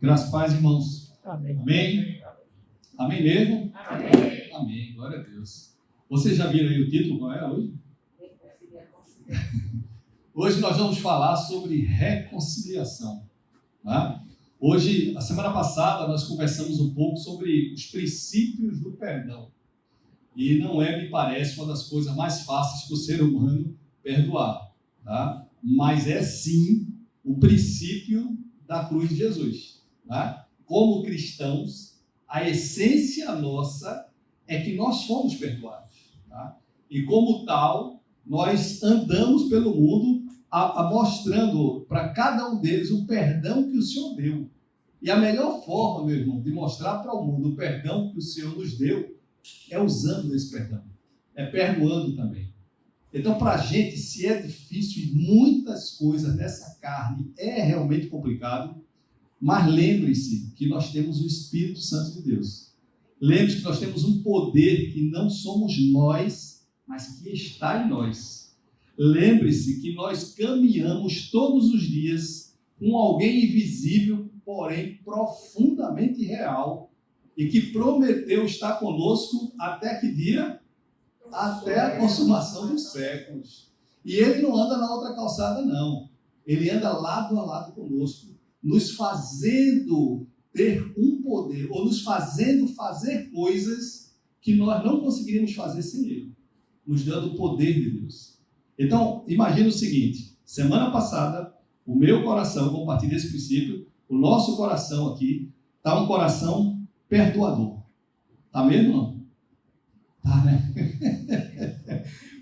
Graças a paz, irmãos. Amém. Amém? Amém mesmo? Amém. Amém. Glória a Deus. Vocês já viram aí o título? Qual é hoje? Hoje nós vamos falar sobre reconciliação. Tá? Hoje, a semana passada, nós conversamos um pouco sobre os princípios do perdão. E não é, me parece, uma das coisas mais fáceis para o ser humano perdoar. Tá? Mas é sim o princípio da cruz de Jesus. Tá? Como cristãos, a essência nossa é que nós fomos perdoados. Tá? E como tal, nós andamos pelo mundo mostrando para cada um deles o perdão que o Senhor deu. E a melhor forma, meu irmão, de mostrar para o mundo o perdão que o Senhor nos deu é usando esse perdão. É perdoando também. Então, para a gente, se é difícil e muitas coisas nessa carne é realmente complicado, mas lembre-se que nós temos o Espírito Santo de Deus. Lembre-se que nós temos um poder que não somos nós, mas que está em nós. Lembre-se que nós caminhamos todos os dias com alguém invisível, porém profundamente real, e que prometeu estar conosco até que dia? Até a consumação dos séculos. E ele não anda na outra calçada, não. Ele anda lado a lado conosco, nos fazendo ter um poder, ou nos fazendo fazer coisas que nós não conseguiríamos fazer sem ele, nos dando o poder de Deus. Então, imagina o seguinte, semana passada, o meu coração, compartilha esse princípio, o nosso coração aqui, está um coração perdoador. Está mesmo, não? Tá, né?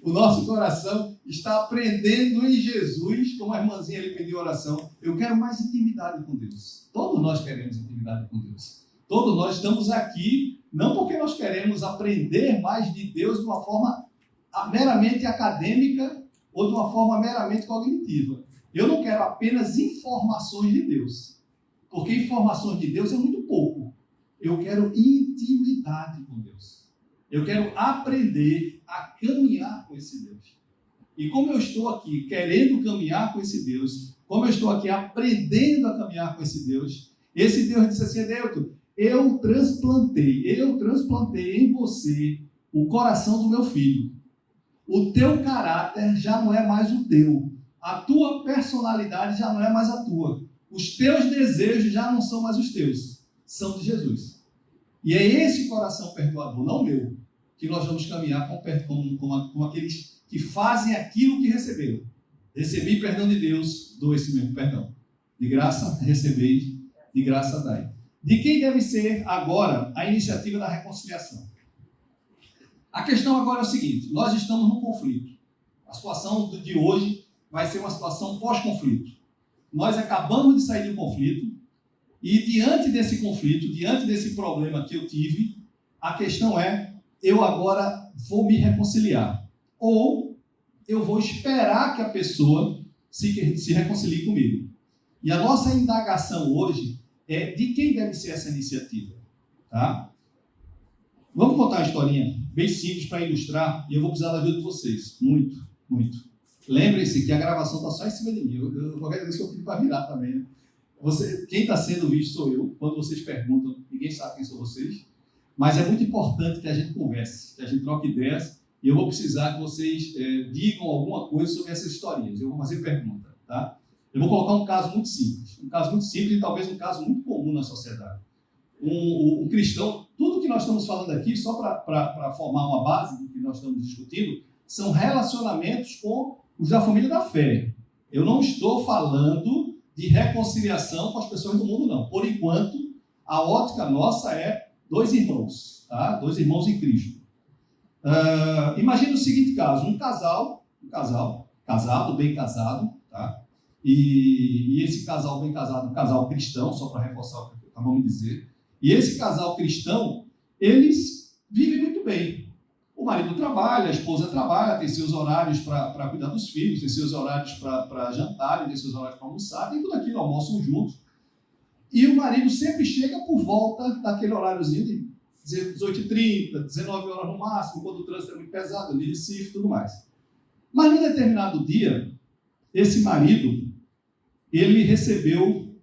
O nosso coração está aprendendo em Jesus, como a irmãzinha ali pediu oração, eu quero mais intimidade com Deus. Todos nós queremos intimidade com Deus. Todos nós estamos aqui, não porque nós queremos aprender mais de Deus de uma forma meramente acadêmica ou de uma forma meramente cognitiva. Eu não quero apenas informações de Deus, porque informações de Deus é muito pouco. Eu quero intimidade com Deus. Eu quero aprender a caminhar com esse Deus. E como eu estou aqui querendo caminhar com esse Deus, como eu estou aqui aprendendo a caminhar com esse Deus disse assim, Adelton, eu transplantei em você o coração do meu filho. O teu caráter já não é mais o teu. A tua personalidade já não é mais a tua. Os teus desejos já não são mais os teus. São de Jesus. E é esse coração perdoador, não meu, que nós vamos caminhar com aqueles que fazem aquilo que receberam. Recebi perdão de Deus, dou esse mesmo perdão. De graça recebeis, de graça dai. De quem deve ser agora a iniciativa da reconciliação? A questão agora é o seguinte, nós estamos num conflito. A situação de hoje vai ser uma situação pós-conflito. Nós acabamos de sair de um conflito e diante desse conflito, diante desse problema que eu tive, a questão é, eu agora vou me reconciliar. Ou eu vou esperar que a pessoa se reconcilie comigo. E a nossa indagação hoje é de quem deve ser essa iniciativa. Tá? Vamos contar uma historinha bem simples para ilustrar, e eu vou precisar da ajuda de vocês. Muito, muito. Lembrem-se que a gravação está só em cima de mim. Qualquer vez que eu pedi para virar também. Né? Quem está sendo visto sou eu. Quando vocês perguntam, ninguém sabe quem são vocês. Mas é muito importante que a gente converse, que a gente troque ideias. E eu vou precisar que vocês digam alguma coisa sobre essas historinhas. Eu vou fazer pergunta. Tá? Eu vou colocar um caso muito simples. Um caso muito simples e talvez um caso muito comum na sociedade. Um cristão, tudo que nós estamos falando aqui, só para formar uma base do que nós estamos discutindo, são relacionamentos com os da família da fé. Eu não estou falando de reconciliação com as pessoas do mundo, não. Por enquanto, a ótica nossa é dois irmãos, tá? Dois irmãos em Cristo. Imagina o seguinte caso, um casal, casado, bem casado, tá? E esse casal bem casado, um casal cristão, só para reforçar o que acabamos de dizer, e esse casal cristão, eles vivem muito bem. O marido trabalha, a esposa trabalha, tem seus horários para cuidar dos filhos, tem seus horários para jantar, tem seus horários para almoçar, tem tudo aquilo, almoçam juntos. E o marido sempre chega por volta daquele horáriozinho de 18h30, 19 horas no máximo, quando o trânsito é muito pesado, ali Recife e tudo mais. Mas num determinado dia, esse marido, ele recebeu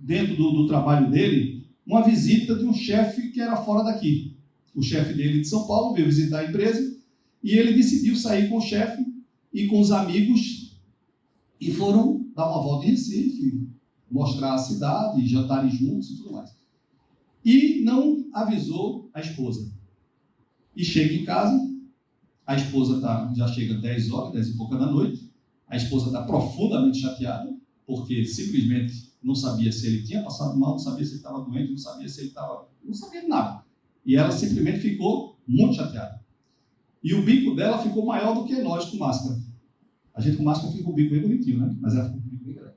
dentro do trabalho dele, uma visita de um chefe que era fora daqui. O chefe dele de São Paulo veio visitar a empresa e ele decidiu sair com o chefe e com os amigos e foram dar uma volta em Recife, mostrar a cidade, jantarem juntos e tudo mais. E não avisou a esposa. E chega em casa, a esposa já chega 10 horas, 10 e pouca da noite, a esposa está profundamente chateada, porque simplesmente não sabia se ele tinha passado mal, não sabia se ele estava doente, não sabia se ele estava... não sabia nada. E ela simplesmente ficou muito chateada. E o bico dela ficou maior do que nós com máscara. A gente com máscara fica com o bico bem bonitinho, né? Mas ela ficou com o bico bem grande.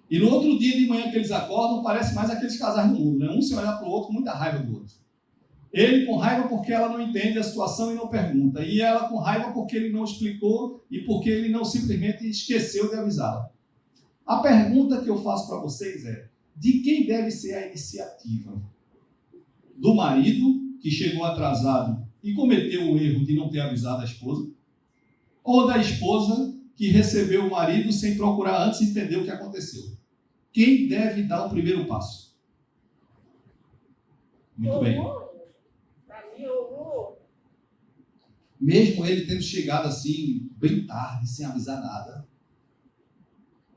E no outro dia de manhã que eles acordam, parece mais aqueles casais do mundo, né? Um se olhar para o outro com muita raiva do outro. Ele com raiva porque ela não entende a situação e não pergunta. E ela com raiva porque ele não explicou e porque ele não simplesmente esqueceu de avisá-la. A pergunta que eu faço para vocês é: de quem deve ser a iniciativa? Do marido, que chegou atrasado e cometeu o erro de não ter avisado a esposa? Ou da esposa, que recebeu o marido sem procurar antes entender o que aconteceu? Quem deve dar o primeiro passo? Muito bem. Mesmo ele tendo chegado assim, bem tarde, sem avisar nada.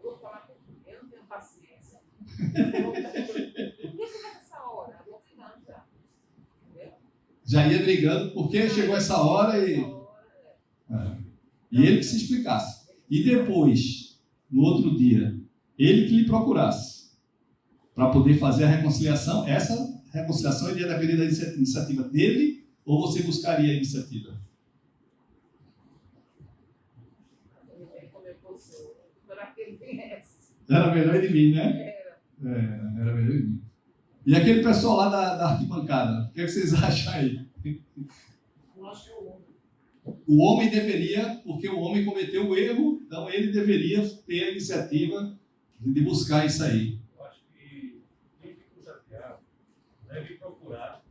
Vou falar com ele, eu não tenho paciência. Deixa essa hora, vou finando já. Já ia brigando porque chegou essa hora e... E ele que se explicasse. E depois, no outro dia, ele que lhe procurasse para poder fazer a reconciliação. Essa reconciliação iria depender da iniciativa dele ou você buscaria a iniciativa? Era melhor ele vir, né? Era melhor ele vir. E aquele pessoal lá da arquibancada, o que vocês acham aí? Eu acho que é o homem. O homem deveria, porque o homem cometeu o erro, então ele deveria ter a iniciativa de buscar isso aí. Eu acho que quem ficou chateado deve procurar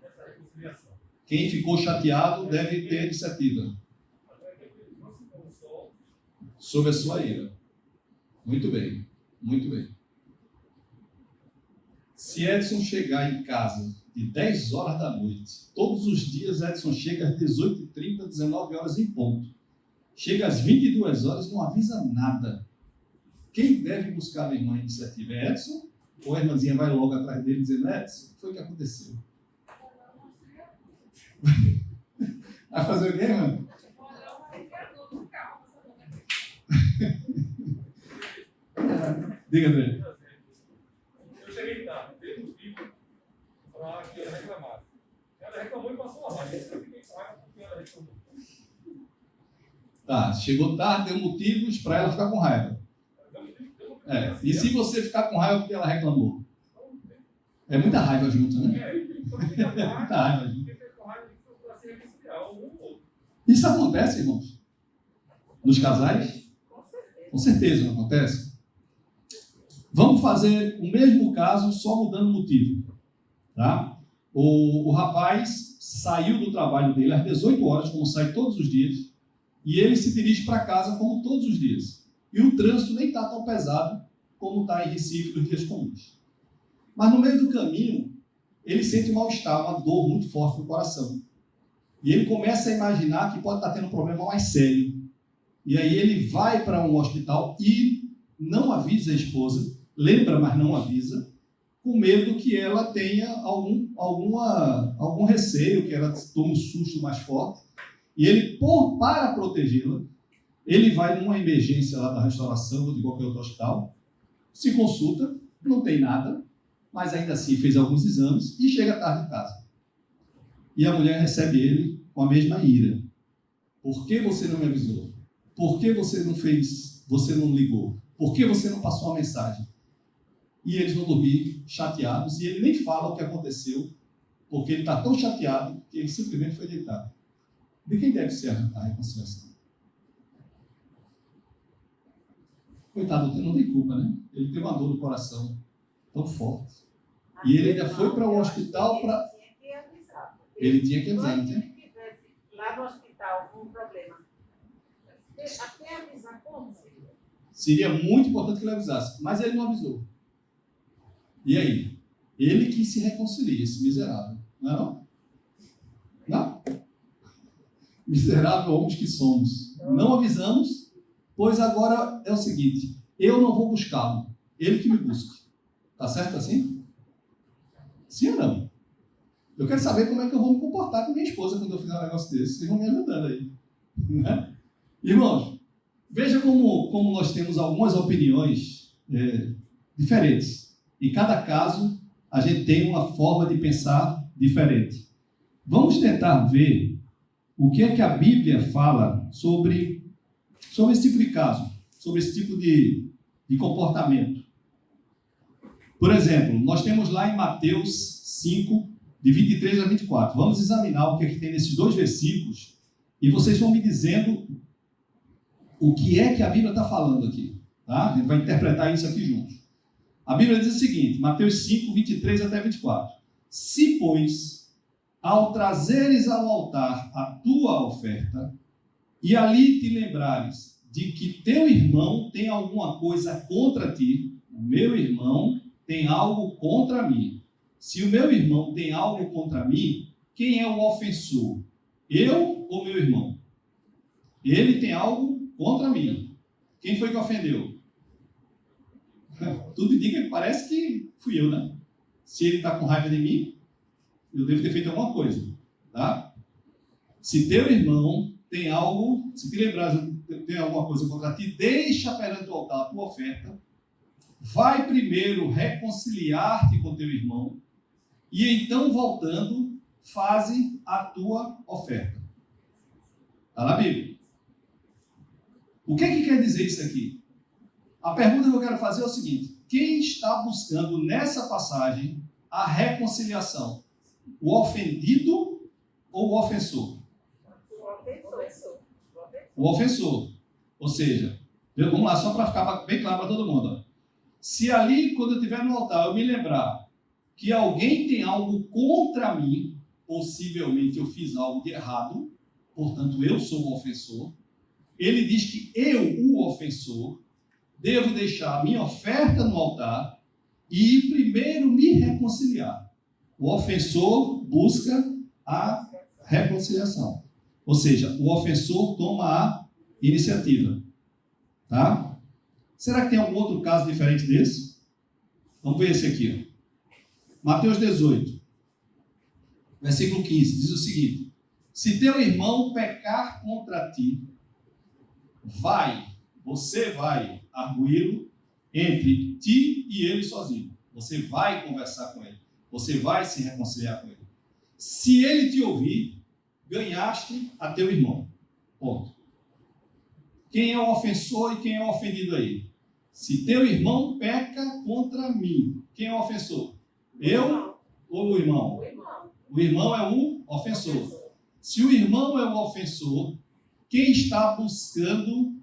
essa reconciliação. Quem ficou chateado deve ter a iniciativa. Até que ele não se console Sobre a sua ira. Muito bem, muito bem. Se Edson chegar em casa de 10 horas da noite, todos os dias Edson chega às 18h30, 19 horas em ponto. Chega às 22 horas, não avisa nada. Quem deve buscar a irmã a iniciativa? É Edson? Ou a irmãzinha vai logo atrás dele dizendo: Edson, o que foi que aconteceu? Vai fazer o quê, irmã? Diga, André. Eu cheguei tarde, dei motivo para que ela reclamasse. Ela reclamou e passou a raiva. Eu fiquei com raiva porque ela reclamou. Tá, chegou tarde, deu motivos para ela ficar com raiva. E se você ficar com raiva porque ela reclamou? É muita raiva junto, né? Muita raiva junto. Isso acontece, irmãos? Nos casais? Com certeza não acontece. Vamos fazer o mesmo caso, só mudando o motivo. Tá? O rapaz saiu do trabalho dele às 18 horas, como sai todos os dias, e ele se dirige para casa como todos os dias. E o trânsito nem está tão pesado como está em Recife nos dias comuns. Mas no meio do caminho, ele sente um mal-estar, uma dor muito forte no coração. E ele começa a imaginar que pode estar tendo um problema mais sério. E aí ele vai para um hospital e não avisa a esposa, lembra, mas não avisa, com medo que ela tenha algum receio, que ela tome um susto mais forte. E ele, para protegê-la, ele vai numa emergência lá da restauração ou de qualquer outro hospital, se consulta, não tem nada, mas ainda assim fez alguns exames e chega tarde em casa. E a mulher recebe ele com a mesma ira. Por que você não me avisou? Por que você não fez, você não ligou? Por que você não passou uma mensagem? E eles vão dormir chateados e ele nem fala o que aconteceu, porque ele está tão chateado que ele simplesmente foi deitado. De quem deve ser a reconciliação? Coitado, não tem culpa, né? Ele tem uma dor no coração tão forte. E ele ainda foi para o hospital para... Ele tinha que avisar, Se ele tivesse lá no hospital com um problema, até avisar como seria? Seria muito importante que ele avisasse, mas ele não avisou. E aí? Ele que se reconcilia, esse miserável. Não é não? Não? Miserável homens que somos. Não avisamos, pois agora é o seguinte, eu não vou buscá-lo, ele que me busca. Tá certo assim? Sim ou não? Eu quero saber como é que eu vou me comportar com minha esposa quando eu fizer um negócio desse. Vocês vão me ajudando aí. Né? Irmãos, veja como nós temos algumas opiniões diferentes. Em cada caso, a gente tem uma forma de pensar diferente. Vamos tentar ver o que é que a Bíblia fala sobre esse tipo de caso, sobre esse tipo de comportamento. Por exemplo, nós temos lá em Mateus 5, de 23 a 24. Vamos examinar o que é que tem nesses dois versículos e vocês vão me dizendo o que é que a Bíblia está falando aqui. Tá? A gente vai interpretar isso aqui juntos. A Bíblia diz o seguinte, Mateus 5, 23 até 24. Se, pois, ao trazeres ao altar a tua oferta, e ali te lembrares de que teu irmão tem alguma coisa contra ti, o meu irmão tem algo contra mim. Se o meu irmão tem algo contra mim, quem é o ofensor? Eu ou meu irmão? Ele tem algo contra mim. Quem foi que ofendeu? Tudo indica que parece que fui eu, né? Se ele está com raiva de mim, eu devo ter feito alguma coisa, tá? Se teu irmão tem algo, se te lembrares tem alguma coisa contra ti, deixa perante o altar a tua oferta, vai primeiro reconciliar-te com teu irmão, e então, voltando, faze a tua oferta. Está na Bíblia. O que é que quer dizer isso aqui? A pergunta que eu quero fazer é o seguinte: quem está buscando nessa passagem a reconciliação? O ofendido ou o ofensor? O ofensor. Ou seja, vamos lá, só para ficar bem claro para todo mundo. Ó. Se ali, quando eu estiver no altar, eu me lembrar que alguém tem algo contra mim, possivelmente eu fiz algo de errado, portanto eu sou o ofensor, ele diz que eu, o ofensor, devo deixar a minha oferta no altar e primeiro me reconciliar. O ofensor busca a reconciliação. Ou seja, o ofensor toma a iniciativa. Tá? Será que tem algum outro caso diferente desse? Vamos ver esse aqui. Ó. Mateus 18, versículo 15, diz o seguinte: se teu irmão pecar contra ti, você vai arguí-lo entre ti e ele sozinho. Você vai conversar com ele. Você vai se reconciliar com ele. Se ele te ouvir, ganhaste a teu irmão. Ponto. Quem é o ofensor e quem é o ofendido aí? Se teu irmão peca contra mim, quem é o ofensor? Eu ou o irmão? O irmão é o ofensor. Se o irmão é o ofensor, quem está buscando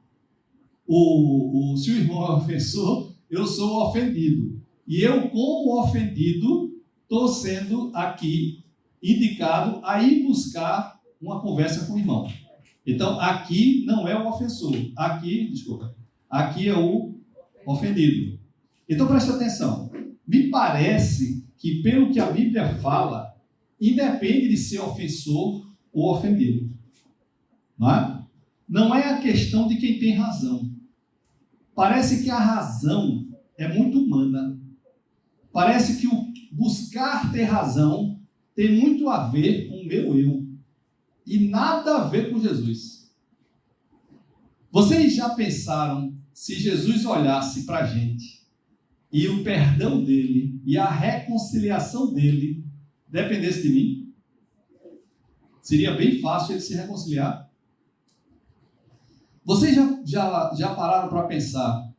se o irmão é o ofensor, eu sou o ofendido. E eu, como ofendido, estou sendo aqui indicado a ir buscar uma conversa com o irmão. Então, aqui não é o ofensor. Aqui é o ofendido. Então, presta atenção. Me parece que, pelo que a Bíblia fala, independe de ser ofensor ou ofendido. Não é? Não é a questão de quem tem razão. Parece que a razão é muito humana. Parece que o buscar ter razão tem muito a ver com o meu eu. E nada a ver com Jesus. Vocês já pensaram se Jesus olhasse para a gente e o perdão dele e a reconciliação dele dependesse de mim? Seria bem fácil ele se reconciliar. Vocês já pararam para pensar,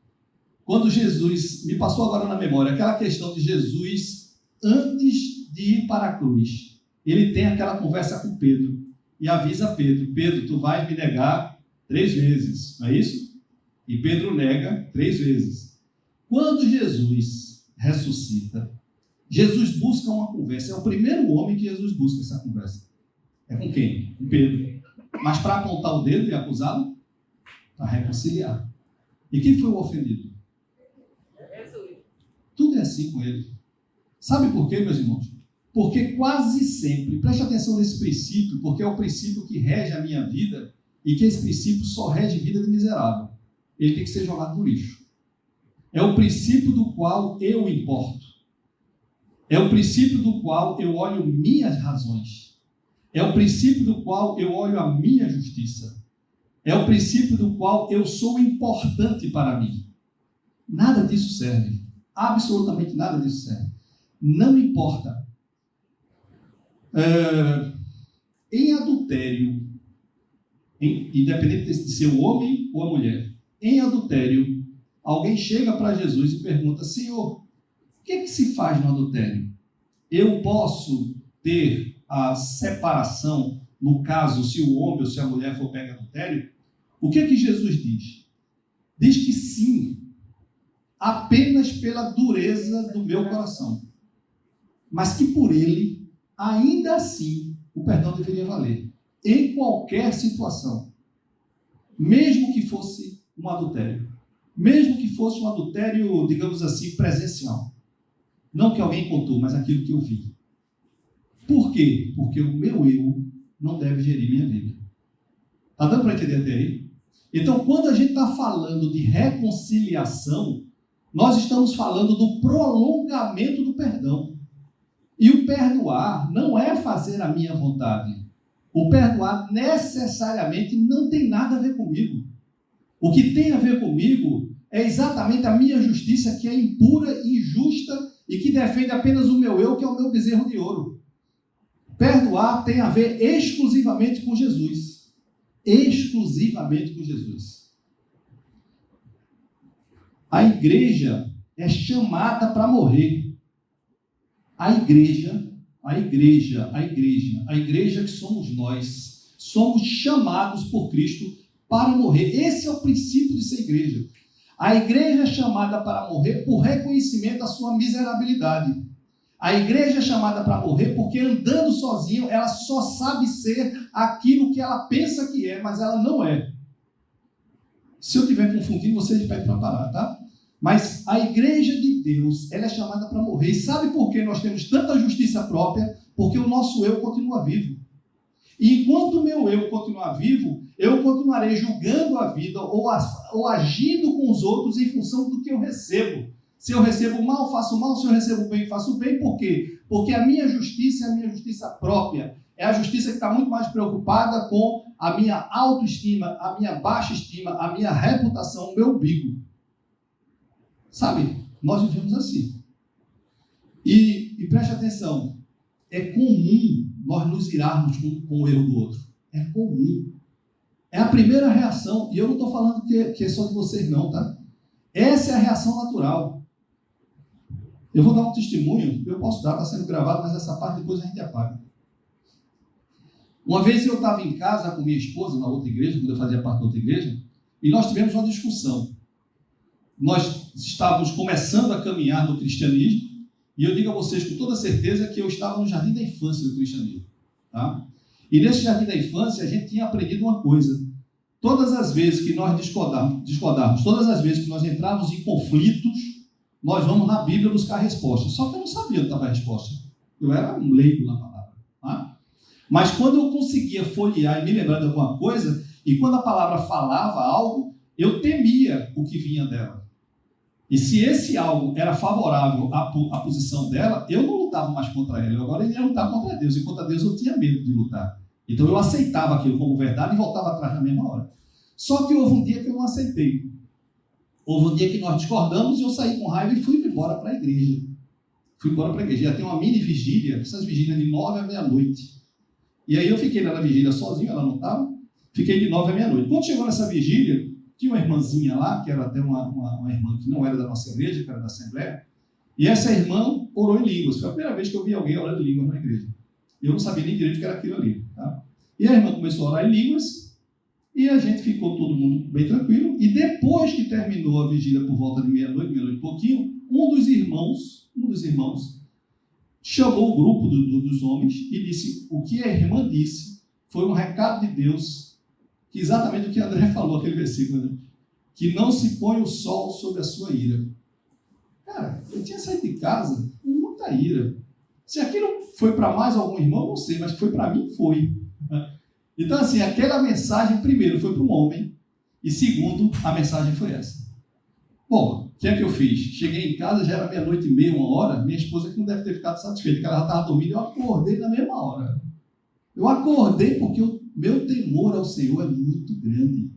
quando Jesus, me passou agora na memória, aquela questão de Jesus, antes de ir para a cruz, ele tem aquela conversa com Pedro, e avisa Pedro: Pedro, tu vais me negar 3 vezes, não é isso? E Pedro nega 3 vezes. Quando Jesus ressuscita, Jesus busca uma conversa, é o primeiro homem que Jesus busca essa conversa. É com quem? Com Pedro. Mas para apontar o dedo e acusá-lo? Para reconciliar. E quem foi o ofendido? Jesus. Tudo é assim com ele. Sabe por quê, meus irmãos? Porque quase sempre, preste atenção nesse princípio, porque é o princípio que rege a minha vida e que esse princípio só rege vida de miserável. Ele tem que ser jogado no lixo. É o princípio do qual eu importo. É o princípio do qual eu olho minhas razões. É o princípio do qual eu olho a minha justiça. É o princípio do qual eu sou importante para mim. Nada disso serve. Absolutamente nada disso serve. Não importa. Em adultério, independente de ser o homem ou a mulher, em adultério, alguém chega para Jesus e pergunta: Senhor, o que é que se faz no adultério? Eu posso ter a separação, no caso, se o homem ou se a mulher for pega em adultério? O que é que Jesus diz? Diz que sim, apenas pela dureza do meu coração. Mas que por ele, ainda assim, o perdão deveria valer. Em qualquer situação. Mesmo que fosse um adultério. Mesmo que fosse um adultério, digamos assim, presencial. Não que alguém contou, mas aquilo que eu vi. Por quê? Porque o meu eu não deve gerir minha vida. Está dando para entender até aí? Então, quando a gente está falando de reconciliação, nós estamos falando do prolongamento do perdão. E o perdoar não é fazer a minha vontade. O perdoar necessariamente não tem nada a ver comigo. O que tem a ver comigo é exatamente a minha justiça, que é impura, injusta e que defende apenas o meu eu, que é o meu bezerro de ouro. Perdoar tem a ver exclusivamente com Jesus. Exclusivamente com Jesus. A igreja é chamada para morrer. A igreja que somos nós, somos chamados por Cristo para morrer. Esse é o princípio de ser igreja. A igreja é chamada para morrer por reconhecimento da sua miserabilidade. A igreja é chamada para morrer porque andando sozinho, ela só sabe ser aquilo que ela pensa que é, mas ela não é. Se eu estiver confundindo, vocês pedem para parar, tá? Mas a igreja de Deus, ela é chamada para morrer. E sabe por que nós temos tanta justiça própria? Porque o nosso eu continua vivo. E enquanto o meu eu continuar vivo, eu continuarei julgando a vida ou agindo com os outros em função do que eu recebo. Se eu recebo mal, faço mal. Se eu recebo bem, faço bem. Por quê? Porque a minha justiça é a minha justiça própria. É a justiça que está muito mais preocupada com a minha autoestima, a minha baixa estima, a minha reputação, o meu umbigo. Sabe? Nós vivemos assim. E preste atenção. É comum nós nos irarmos com o erro do outro. É comum. É a primeira reação. E eu não estou falando que é só de vocês não, tá? Essa é a reação natural. Eu vou dar um testemunho. Eu posso dar, está sendo gravado, mas essa parte depois a gente apaga. Uma vez eu estava em casa com minha esposa, na outra igreja, quando eu fazia parte da outra igreja, e nós tivemos uma discussão. Nós estávamos começando a caminhar no cristianismo, e eu digo a vocês com toda certeza que eu estava no jardim da infância do cristianismo. Tá? E nesse jardim da infância a gente tinha aprendido uma coisa. Todas as vezes que nós discordarmos, todas as vezes que nós entrarmos em conflitos, nós vamos na Bíblia buscar respostas. Só que eu não sabia onde estava a resposta. Eu era um leigo na palavra. Tá? Mas quando eu conseguia folhear e me lembrar de alguma coisa, e quando a palavra falava algo, eu temia o que vinha dela. E se esse algo era favorável à posição dela, eu não lutava mais contra ela. Eu agora ia lutar contra Deus. E contra Deus eu tinha medo de lutar. Então eu aceitava aquilo como verdade e voltava atrás na mesma hora. Só que houve um dia que eu não aceitei. Houve um dia que nós discordamos e eu saí com raiva e fui embora para a igreja. Já tem uma mini vigília, essas vigílias de 9 à meia-noite. E aí eu fiquei lá na vigília sozinho, ela não estava. Fiquei de 9 à meia-noite. Quando chegou nessa vigília, tinha uma irmãzinha lá, que era até uma irmã que não era da nossa igreja, que era da Assembleia. E essa irmã orou em línguas. Foi a primeira vez que eu vi alguém orando em línguas na igreja. Eu não sabia nem direito o que era aquilo ali. Tá? E a irmã começou a orar em línguas e a gente ficou todo mundo bem tranquilo. E depois que terminou a vigília por volta de meia-noite e pouquinho, um dos irmãos chamou o grupo dos homens e disse: o que a irmã disse foi um recado de Deus, que exatamente o que André falou, aquele versículo, né? Que não se põe o sol sobre a sua ira. Cara, eu tinha saído de casa com muita traíra. Se aquilo foi para mais algum irmão, não sei, mas que foi para mim, foi. Então, assim, aquela mensagem, primeiro, foi para um homem, e segundo, a mensagem foi essa. Bom, o que é que eu fiz? Cheguei em casa, já era 00:30, 1h, minha esposa que não deve ter ficado satisfeita, porque ela já estava dormindo, eu acordei na mesma hora. Eu acordei porque o meu temor ao Senhor é muito grande.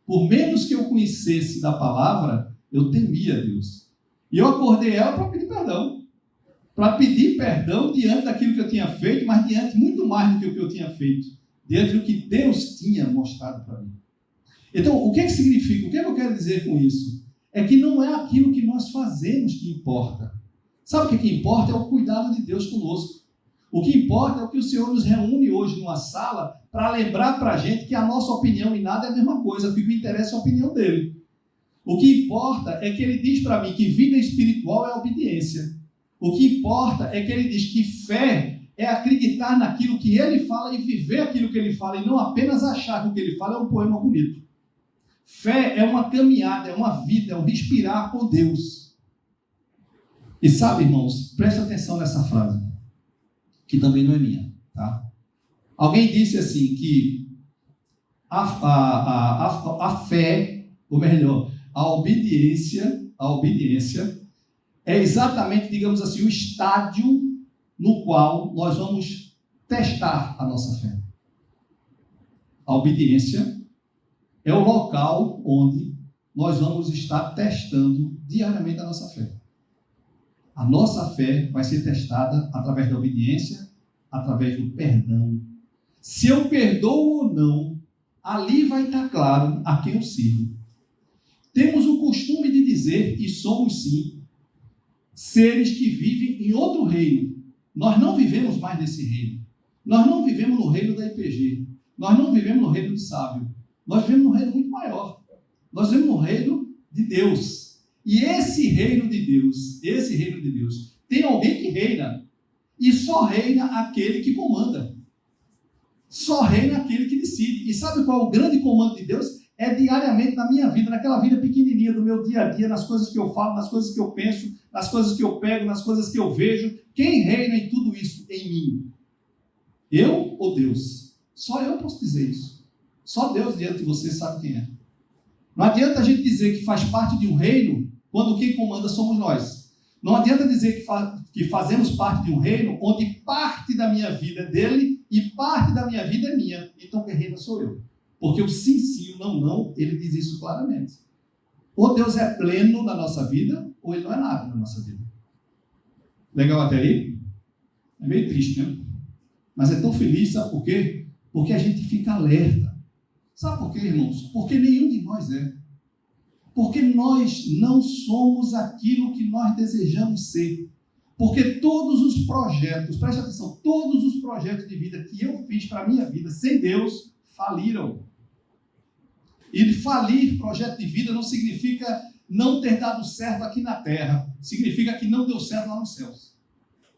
Por menos que eu conhecesse da palavra, eu temia a Deus. E eu acordei ela para pedir perdão. Para pedir perdão diante daquilo que eu tinha feito, mas diante muito mais do que o que eu tinha feito. Diante do que Deus tinha mostrado para mim. Então, o que é que significa? O que é que eu quero dizer com isso? É que não é aquilo que nós fazemos que importa. Sabe o que importa? É o cuidado de Deus conosco. O que importa é o que o Senhor nos reúne hoje numa sala para lembrar para a gente que a nossa opinião em nada é a mesma coisa, que o que interessa é a opinião dele. O que importa é que ele diz para mim que vida espiritual é obediência. O que importa é que ele diz que fé é acreditar naquilo que ele fala e viver aquilo que ele fala, e não apenas achar que o que ele fala é um poema bonito. Fé é uma caminhada, é uma vida, é um respirar com Deus. E sabe, irmãos, presta atenção nessa frase, que também não é minha, tá? Alguém disse assim que a fé, ou melhor, a obediência é exatamente, digamos assim, o estádio no qual nós vamos testar a nossa fé. A obediência é o local onde nós vamos estar testando diariamente a nossa fé. A nossa fé vai ser testada através da obediência, através do perdão. Se eu perdoo ou não, ali vai estar claro a quem eu sirvo. Temos o costume de dizer, e somos sim, seres que vivem em outro reino. Nós não vivemos mais nesse reino. Nós não vivemos no reino da IPG. Nós não vivemos no reino do sábio. Nós vivemos num reino muito maior. Nós vivemos no reino de Deus. E esse reino de Deus, tem alguém que reina. E só reina aquele que comanda. Só reina aquele que decide. E sabe qual é o grande comando de Deus? É diariamente na minha vida, naquela vida pequenininha do meu dia a dia, nas coisas que eu falo, nas coisas que eu penso, nas coisas que eu pego, nas coisas que eu vejo. Quem reina em tudo isso em mim? Eu ou Deus? Só eu posso dizer isso. Só Deus diante de você sabe quem é. Não adianta a gente dizer que faz parte de um reino quando quem comanda somos nós. Não adianta dizer que fazemos parte de um reino onde parte da minha vida é dele e parte da minha vida é minha. Então quem reina sou eu. Porque o sim, sim, o não, não, ele diz isso claramente. Ou Deus é pleno na nossa vida, ou ele não é nada na nossa vida. Legal até aí? É meio triste, né? Mas é tão feliz, sabe por quê? Porque a gente fica alerta. Sabe por quê, irmãos? Porque nenhum de nós é. Porque nós não somos aquilo que nós desejamos ser. Porque todos os projetos, preste atenção, todos os projetos de vida que eu fiz para a minha vida sem Deus, faliram. E falir projeto de vida não significa não ter dado certo aqui na terra. Significa que não deu certo lá nos céus.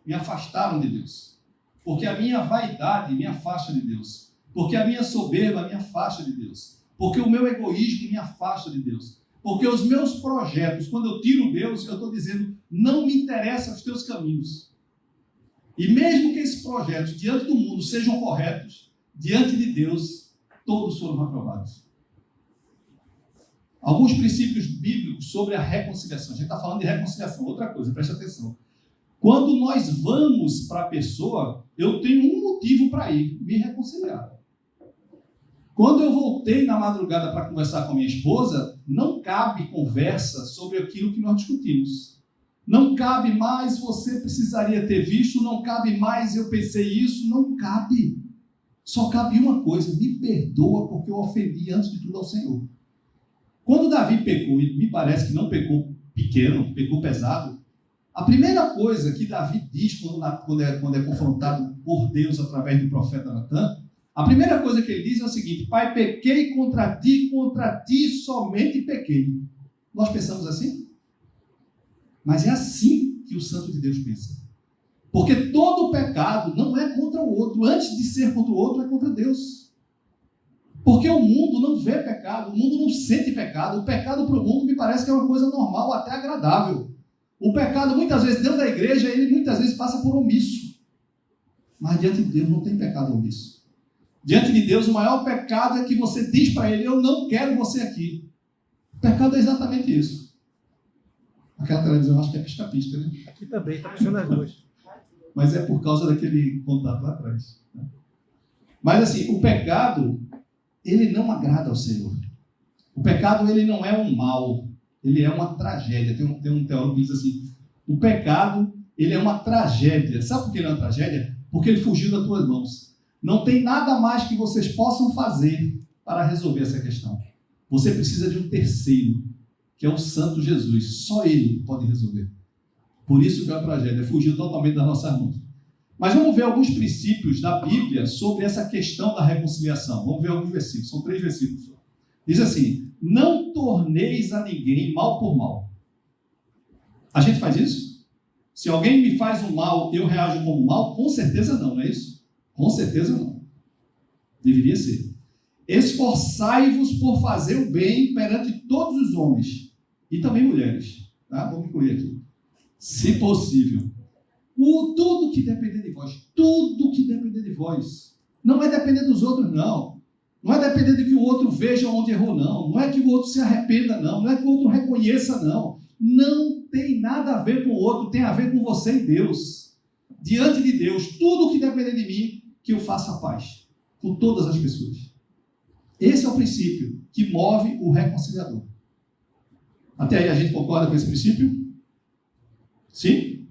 Me afastaram de Deus. Porque a minha vaidade me afasta de Deus. Porque a minha soberba me afasta de Deus. Porque o meu egoísmo me afasta de Deus. Porque os meus projetos, quando eu tiro Deus, eu estou dizendo, não me interessam os teus caminhos. E mesmo que esses projetos, diante do mundo, sejam corretos, diante de Deus, todos foram aprovados. Alguns princípios bíblicos sobre a reconciliação. A gente está falando de reconciliação, outra coisa, preste atenção. Quando nós vamos para a pessoa, eu tenho um motivo para ir, me reconciliar. Quando eu voltei na madrugada para conversar com a minha esposa, não cabe conversa sobre aquilo que nós discutimos. Não cabe mais, você precisaria ter visto, não cabe mais, eu pensei isso, não cabe. Só cabe uma coisa, me perdoa porque eu ofendi antes de tudo ao Senhor. Quando Davi pecou, e me parece que não pecou pequeno, pecou pesado, a primeira coisa que Davi diz quando é confrontado por Deus através do profeta Natan, a primeira coisa que ele diz é o seguinte: Pai, pequei contra ti somente pequei. Nós pensamos assim? Mas é assim que o Santo de Deus pensa. Porque todo pecado não é contra o outro. Antes de ser contra o outro, é contra Deus. Porque o mundo não vê pecado, o mundo não sente pecado. O pecado para o mundo me parece que é uma coisa normal, até agradável. O pecado, muitas vezes, dentro da igreja, ele muitas vezes passa por omisso. Mas diante de Deus não tem pecado omisso. Diante de Deus, o maior pecado é que você diz para ele, eu não quero você aqui. O pecado é exatamente isso. Aquela televisão, acho que é pisca-pisca, né? Aqui também, está puxando as duas. Mas é por causa daquele contato lá atrás. Mas assim, o pecado, ele não agrada ao Senhor. O pecado, ele não é um mal, ele é uma tragédia. Tem um teólogo que diz assim, o pecado, ele é uma tragédia. Sabe por que ele é uma tragédia? Porque ele fugiu das tuas mãos. Não tem nada mais que vocês possam fazer para resolver essa questão. Você precisa de um terceiro, que é o Santo Jesus. Só ele pode resolver. Por isso que é uma tragédia, fugiu totalmente das nossas mãos. Mas vamos ver alguns princípios da Bíblia sobre essa questão da reconciliação. Vamos ver alguns versículos, são 3 versículos. Diz assim, não torneis a ninguém mal por mal. A gente faz isso? Se alguém me faz um mal, eu reajo como mal? Com certeza não é isso? Com certeza não. Deveria ser. Esforçai-vos por fazer o bem perante todos os homens, e também mulheres. Tá? Vamos incluir aqui. Se possível. Tudo que depender de vós. Tudo que depender de vós. Não é depender dos outros, não. Não é depender de que o outro veja onde errou, não. Não é que o outro se arrependa, não. Não é que o outro reconheça, não. Não tem nada a ver com o outro. Tem a ver com você e Deus. Diante de Deus, tudo que depender de mim, que eu faça a paz. Com todas as pessoas. Esse é o princípio que move o reconciliador. Até aí a gente concorda com esse princípio? Sim?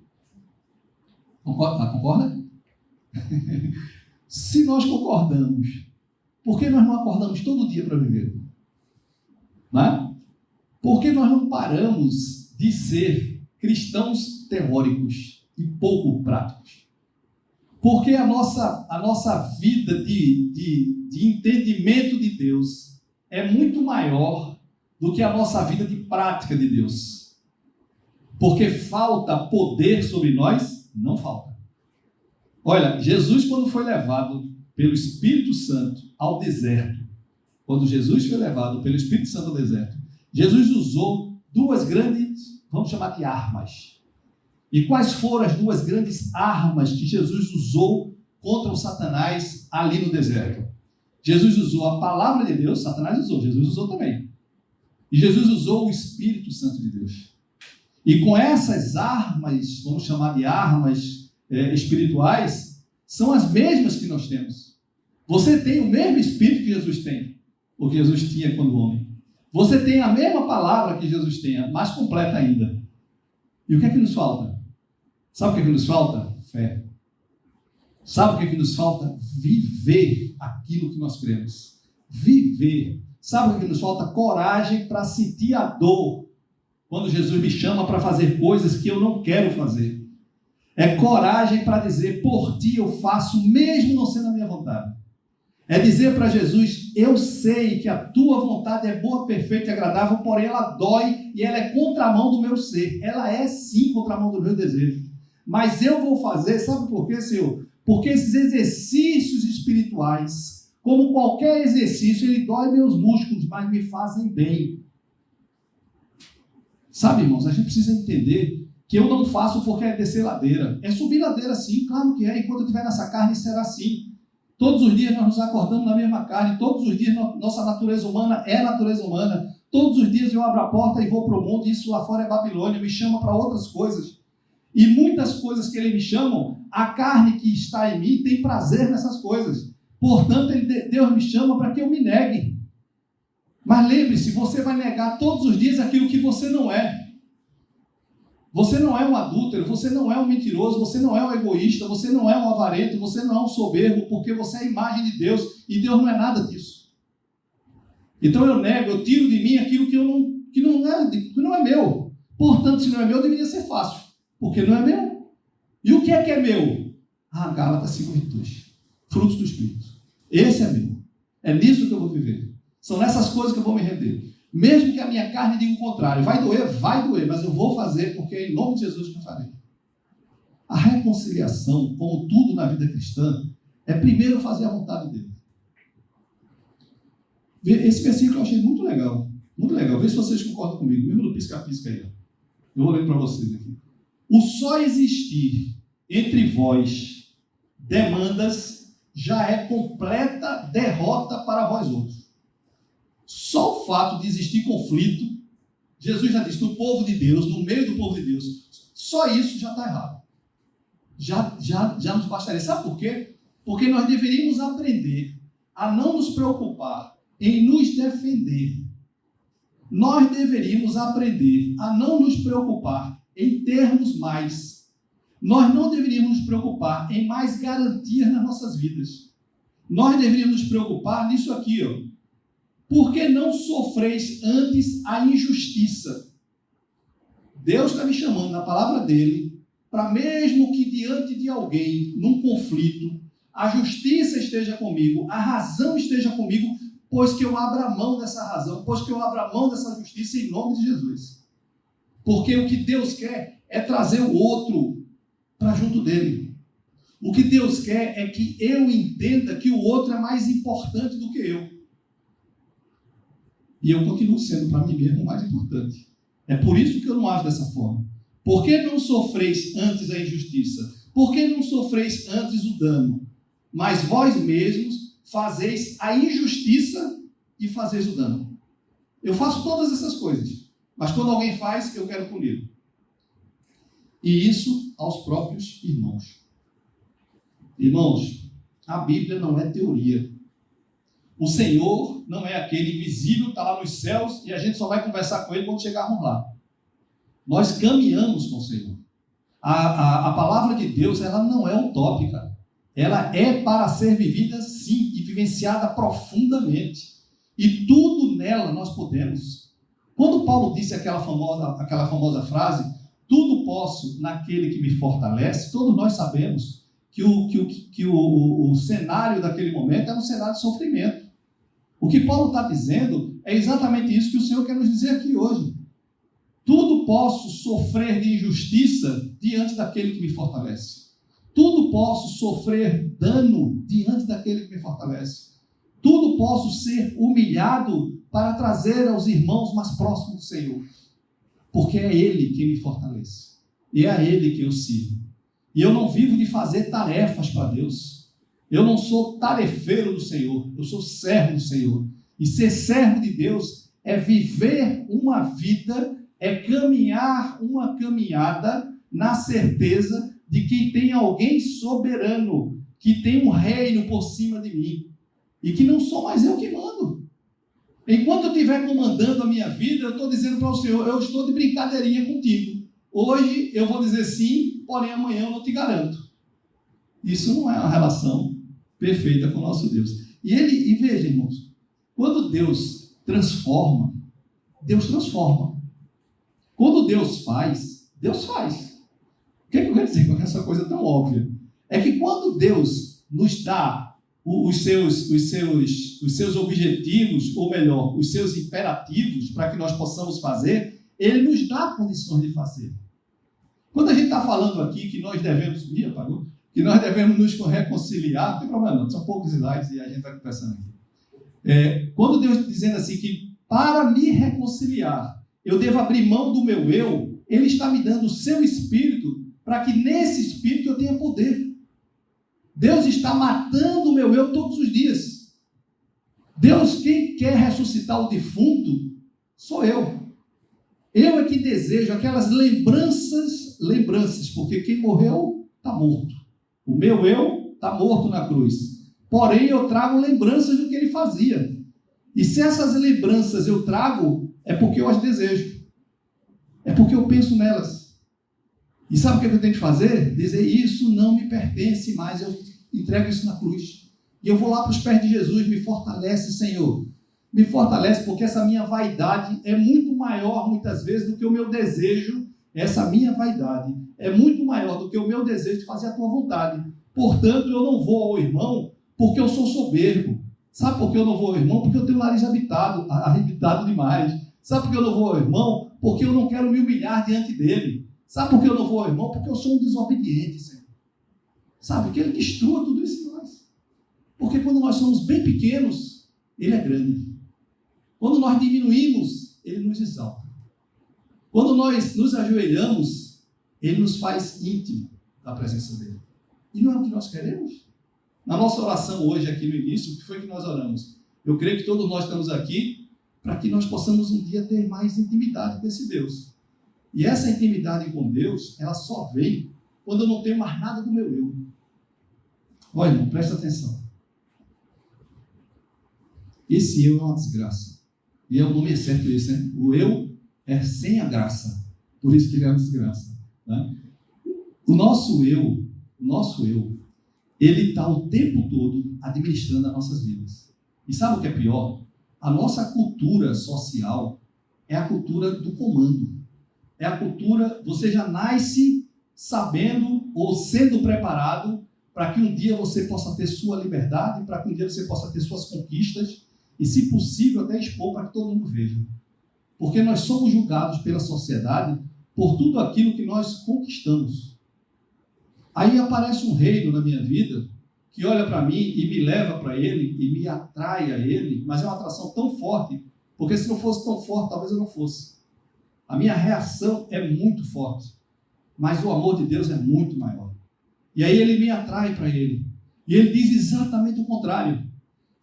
Concorda? Se nós concordamos, por que nós não acordamos todo dia para viver? Não é? Por que nós não paramos de ser cristãos teóricos e pouco práticos? Porque a nossa vida de entendimento de Deus é muito maior do que a nossa vida de prática de Deus. Porque falta poder sobre nós? Não falta. Olha, Jesus, quando foi levado pelo Espírito Santo ao deserto, quando Jesus foi levado pelo Espírito Santo ao deserto, Jesus usou 2 grandes, vamos chamar de armas. E quais foram as 2 grandes armas que Jesus usou contra o Satanás ali no deserto? Jesus usou a palavra de Deus, Satanás usou, Jesus usou também. E Jesus usou o Espírito Santo de Deus. E com essas armas, vamos chamar de armas espirituais, são as mesmas que nós temos. Você tem o mesmo Espírito que Jesus tem, o que Jesus tinha quando homem. Você tem a mesma palavra que Jesus tinha, mais completa ainda. E o que é que nos falta? Sabe o que é que nos falta? Fé. Sabe o que é que nos falta? Viver aquilo que nós cremos. Viver. Sabe o que é que nos falta? Coragem para sentir a dor quando Jesus me chama para fazer coisas que eu não quero fazer. É coragem para dizer, por ti eu faço, mesmo não sendo a minha vontade. É dizer para Jesus, eu sei que a tua vontade é boa, perfeita e agradável, porém ela dói e ela é contramão do meu ser. Ela é sim contramão do meu desejo. Mas eu vou fazer, sabe por quê, Senhor? Porque esses exercícios espirituais, como qualquer exercício, ele dói meus músculos, mas me fazem bem. Sabe, irmãos, a gente precisa entender que eu não faço porque é descer ladeira. É subir ladeira sim, claro que é. Enquanto eu estiver nessa carne, será assim. Todos os dias nós nos acordamos na mesma carne. Todos os dias nossa natureza humana é natureza humana. Todos os dias eu abro a porta e vou para o mundo. Isso lá fora é Babilônia, me chama para outras coisas. E muitas coisas que ele me chamam, a carne que está em mim tem prazer nessas coisas. Portanto, Deus me chama para que eu me negue. Mas lembre-se, você vai negar todos os dias aquilo que você não é. Você não é um adúltero, você não é um mentiroso, você não é um egoísta, você não é um avarento, você não é um soberbo, porque você é a imagem de Deus e Deus não é nada disso. Então eu nego, eu tiro de mim aquilo que não é meu. Portanto, se não é meu, deveria ser fácil, porque não é meu. E o que é meu? Gálatas 5:22. Frutos do Espírito. Esse é meu. É nisso que eu vou viver. São nessas coisas que eu vou me render. Mesmo que a minha carne diga o contrário, vai doer, mas eu vou fazer, porque é em nome de Jesus que eu farei. A reconciliação, como tudo na vida cristã, é primeiro fazer a vontade dele. Esse versículo eu achei muito legal. Muito legal. Vê se vocês concordam comigo, mesmo no pisca-pisca aí. Eu vou ler para vocês aqui. O só existir entre vós demandas já é completa derrota para vós outros. Só o fato de existir conflito, Jesus já disse, no povo de Deus, no meio do povo de Deus, só isso já está errado. Já nos bastaria. Sabe por quê? Porque nós deveríamos aprender a não nos preocupar em nos defender. Nós deveríamos aprender a não nos preocupar em termos mais. Nós não deveríamos nos preocupar em mais garantias nas nossas vidas. Nós deveríamos nos preocupar nisso aqui, ó. Por que não sofreis antes a injustiça? Deus está me chamando na palavra dele para mesmo que diante de alguém, num conflito, a justiça esteja comigo, a razão esteja comigo, pois que eu abra mão dessa razão, pois que eu abra mão dessa justiça em nome de Jesus. Porque o que Deus quer é trazer o outro para junto dele. O que Deus quer é que eu entenda que o outro é mais importante do que eu. E eu continuo sendo para mim mesmo o mais importante. É por isso que eu não ajo dessa forma. Por que não sofreis antes a injustiça? Por que não sofreis antes o dano? Mas vós mesmos fazeis a injustiça e fazeis o dano. Eu faço todas essas coisas, mas quando alguém faz, eu quero punir. E isso aos próprios irmãos. Irmãos, a Bíblia não é teoria. O Senhor não é aquele invisível que está lá nos céus e a gente só vai conversar com Ele quando chegarmos lá. Nós caminhamos com o Senhor. A palavra de Deus, ela não é utópica. Ela é para ser vivida sim e vivenciada profundamente. E tudo nela nós podemos. Quando Paulo disse aquela famosa frase, tudo posso naquele que me fortalece, todos nós sabemos que o cenário daquele momento é um cenário de sofrimento. O que Paulo está dizendo é exatamente isso que o Senhor quer nos dizer aqui hoje. Tudo posso sofrer de injustiça diante daquele que me fortalece. Tudo posso sofrer dano diante daquele que me fortalece. Tudo posso ser humilhado para trazer aos irmãos mais próximos do Senhor. Porque é Ele que me fortalece. E é a Ele que eu sirvo. E eu não vivo de fazer tarefas para Deus. Eu não sou tarefeiro do Senhor. Eu sou servo do Senhor. E ser servo de Deus é viver uma vida, é caminhar uma caminhada na certeza de que tem alguém soberano, que tem um reino por cima de mim. E que não sou mais eu que mando. Enquanto eu estiver comandando a minha vida, eu estou dizendo para o Senhor, eu estou de brincadeirinha contigo. Hoje eu vou dizer sim, porém amanhã eu não te garanto. Isso não é uma relação perfeita com o nosso Deus. E veja, irmãos, quando Deus transforma, Deus transforma. Quando Deus faz, Deus faz. O que eu quero dizer com essa coisa tão óbvia? É que quando Deus nos dá os seus objetivos, ou melhor, os seus imperativos para que nós possamos fazer, Ele nos dá condições de fazer. Quando a gente está falando aqui que nós devemos, que nós devemos nos reconciliar, não tem problema não, são poucos slides e a gente vai conversando aqui. Quando Deus está dizendo assim que para me reconciliar, eu devo abrir mão do meu eu, Ele está me dando o seu espírito para que nesse espírito eu tenha poder. Deus está matando o meu eu todos os dias. Deus, quem quer ressuscitar o defunto, sou eu. Eu é que desejo aquelas lembranças, porque quem morreu está morto. O meu eu está morto na cruz. Porém, eu trago lembranças do que ele fazia. E se essas lembranças eu trago, é porque eu as desejo. É porque eu penso nelas. E sabe o que eu tenho que fazer? Dizer, isso não me pertence mais, eu entrego isso na cruz. E eu vou lá para os pés de Jesus, me fortalece, Senhor. Me fortalece porque essa minha vaidade é muito maior, muitas vezes, do que o meu desejo. Essa minha vaidade é muito maior do que o meu desejo de fazer a tua vontade. Portanto, eu não vou ao irmão porque eu sou soberbo. Sabe por que eu não vou ao irmão? Porque eu tenho o nariz arrebitado demais. Sabe por que eu não vou ao irmão? Porque eu não quero me humilhar diante dele. Sabe por que eu não vou ao irmão? Porque eu sou um desobediente, Senhor. Sabe? Que Ele destrua tudo isso em nós. Porque quando nós somos bem pequenos, Ele é grande. Quando nós diminuímos, Ele nos exalta. Quando nós nos ajoelhamos, Ele nos faz íntimo da presença dEle. E não é o que nós queremos? Na nossa oração hoje, aqui no início, o que foi que nós oramos? Eu creio que todos nós estamos aqui para que nós possamos um dia ter mais intimidade com esse Deus. E essa intimidade com Deus, ela só vem quando eu não tenho mais nada do meu eu. Olha, irmão, presta atenção. Esse eu é uma desgraça. E o nome é certo isso, né? O eu é sem a graça. Por isso que ele é uma desgraça. Né? O nosso eu, ele está o tempo todo administrando as nossas vidas. E sabe o que é pior? A nossa cultura social é a cultura do comando. É a cultura, você já nasce sabendo ou sendo preparado para que um dia você possa ter sua liberdade, para que um dia você possa ter suas conquistas e, se possível, até expor para que todo mundo veja. Porque nós somos julgados pela sociedade por tudo aquilo que nós conquistamos. Aí aparece um reino na minha vida que olha para mim e me leva para ele e me atrai a ele, mas é uma atração tão forte, porque se não fosse tão forte, talvez eu não fosse. A minha reação é muito forte, mas o amor de Deus é muito maior. E aí ele me atrai para ele. E ele diz exatamente o contrário.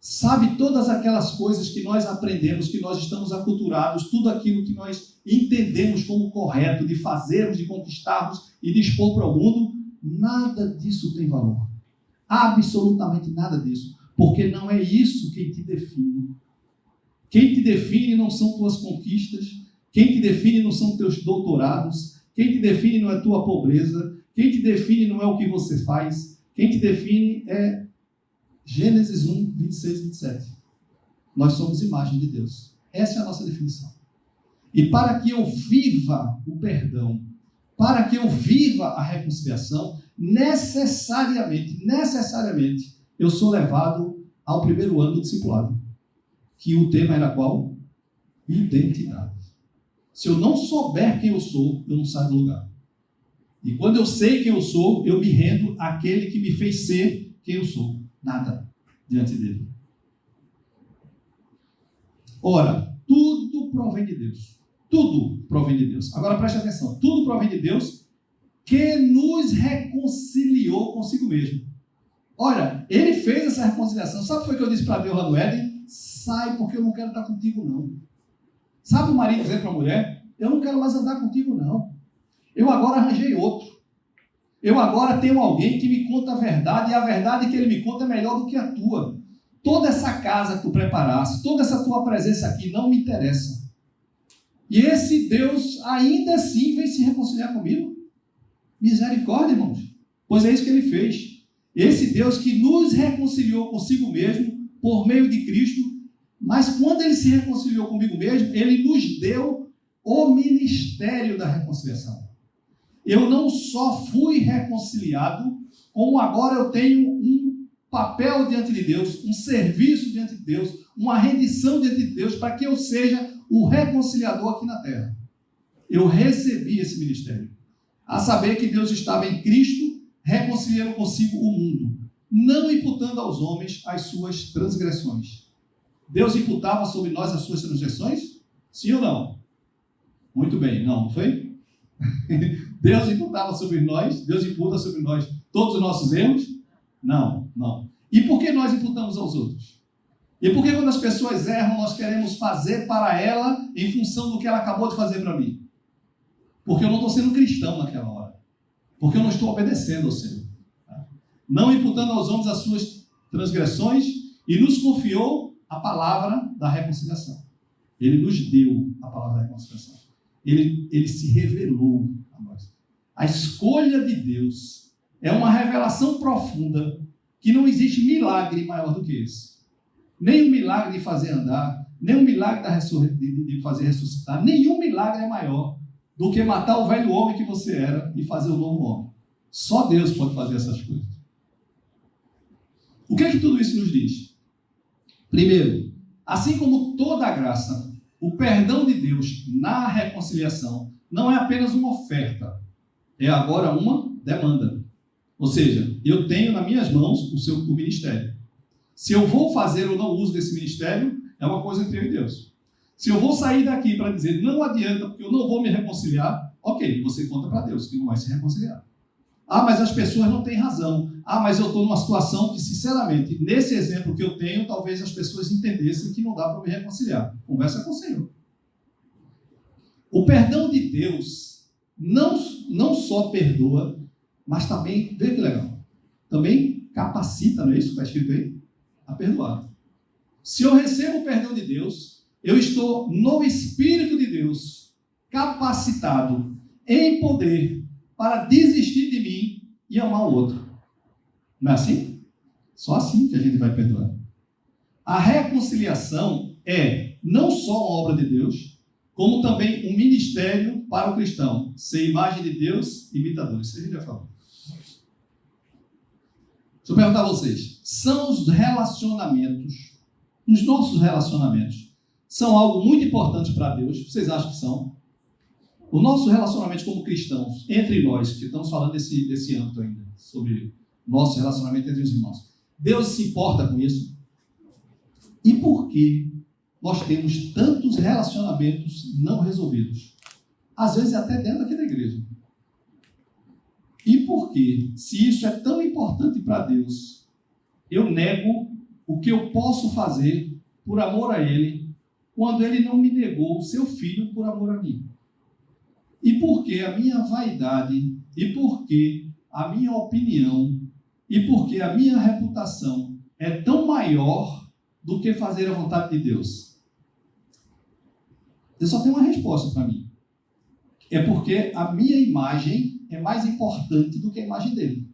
Sabe, todas aquelas coisas que nós aprendemos, que nós estamos aculturados, tudo aquilo que nós entendemos como correto, de fazermos, de conquistarmos e de expor para o mundo, nada disso tem valor. Absolutamente nada disso. Porque não é isso quem te define. Quem te define não são tuas conquistas. Quem te define não são teus doutorados. Quem te define não é tua pobreza. Quem te define não é o que você faz. Quem te define é Gênesis 1, 26 e 27. Nós somos imagem de Deus. Essa é a nossa definição. E para que eu viva o perdão, para que eu viva a reconciliação, necessariamente, eu sou levado ao primeiro ano do discipulado. Que o tema era qual? Identidade. Se eu não souber quem eu sou, eu não saio do lugar. E quando eu sei quem eu sou, eu me rendo àquele que me fez ser quem eu sou. Nada diante dele. Ora, tudo provém de Deus. Tudo provém de Deus. Agora preste atenção. Tudo provém de Deus que nos reconciliou consigo mesmo. Olha, ele fez essa reconciliação. Sabe o que foi que eu disse para Deus lá no Éden? Sai, porque eu não quero estar contigo, não. Sabe o marido dizer para a mulher? Eu não quero mais andar contigo, não. Eu agora arranjei outro. Eu agora tenho alguém que me conta a verdade, e a verdade que ele me conta é melhor do que a tua. Toda essa casa que tu preparaste, toda essa tua presença aqui não me interessa. E esse Deus ainda assim vem se reconciliar comigo? Misericórdia, irmãos. Pois é isso que ele fez. Esse Deus que nos reconciliou consigo mesmo por meio de Cristo, mas quando ele se reconciliou comigo mesmo, ele nos deu o ministério da reconciliação. Eu não só fui reconciliado, como agora eu tenho um papel diante de Deus, um serviço diante de Deus, uma rendição diante de Deus, para que eu seja o reconciliador aqui na terra. Eu recebi esse ministério. A saber que Deus estava em Cristo, reconciliando consigo o mundo, não imputando aos homens as suas transgressões. Deus imputava sobre nós as suas transgressões? Sim ou não? Muito bem. Não foi? Deus imputava sobre nós, Deus imputa sobre nós todos os nossos erros? Não, não. E por que nós imputamos aos outros? E por que quando as pessoas erram, nós queremos fazer para ela em função do que ela acabou de fazer para mim? Porque eu não estou sendo cristão naquela hora. Porque eu não estou obedecendo ao Senhor. Não imputando aos homens as suas transgressões, e nos confiou a palavra da reconciliação. Ele nos deu a palavra da reconciliação. Ele se revelou a nós. A escolha de Deus é uma revelação profunda que não existe milagre maior do que esse. Nem o milagre de fazer andar, nem o milagre de fazer ressuscitar, nenhum milagre é maior do que matar o velho homem que você era e fazer o novo homem. Só Deus pode fazer essas coisas. O que é que tudo isso nos diz? Primeiro, assim como toda a graça, o perdão de Deus na reconciliação não é apenas uma oferta, é agora uma demanda. Ou seja, eu tenho nas minhas mãos o ministério. Se eu vou fazer ou não uso desse ministério, é uma coisa entre eu e Deus. Se eu vou sair daqui para dizer não adianta porque eu não vou me reconciliar, ok, você conta para Deus que não vai se reconciliar. Ah, mas as pessoas não têm razão. Ah, mas eu estou numa situação que, sinceramente, nesse exemplo que eu tenho, talvez as pessoas entendessem que não dá para me reconciliar. Conversa com o Senhor. O perdão de Deus não só perdoa, mas também, veja que legal, também capacita, não é isso que está escrito aí? A perdoar. Se eu recebo o perdão de Deus, eu estou no Espírito de Deus, capacitado, em poder, para desistir de mim e amar o outro. Não é assim? Só assim que a gente vai perdoar. A reconciliação é não só uma obra de Deus, como também um ministério para o cristão. Ser imagem de Deus, imitadores. Isso a gente já falou. Deixa eu perguntar a vocês. São os relacionamentos, os nossos relacionamentos, são algo muito importante para Deus? Vocês acham que são? O nosso relacionamento como cristãos, entre nós, que estamos falando desse âmbito ainda, sobre nosso relacionamento entre os irmãos. Deus se importa com isso? E por que nós temos tantos relacionamentos não resolvidos? Às vezes até dentro aqui da igreja. E por que, se isso é tão importante para Deus, eu nego o que eu posso fazer por amor a Ele, quando Ele não me negou o seu Filho por amor a mim? E por que a minha vaidade, e por que a minha opinião, e por que a minha reputação é tão maior do que fazer a vontade de Deus? Eu só tenho uma resposta para mim. É porque a minha imagem é mais importante do que a imagem dele.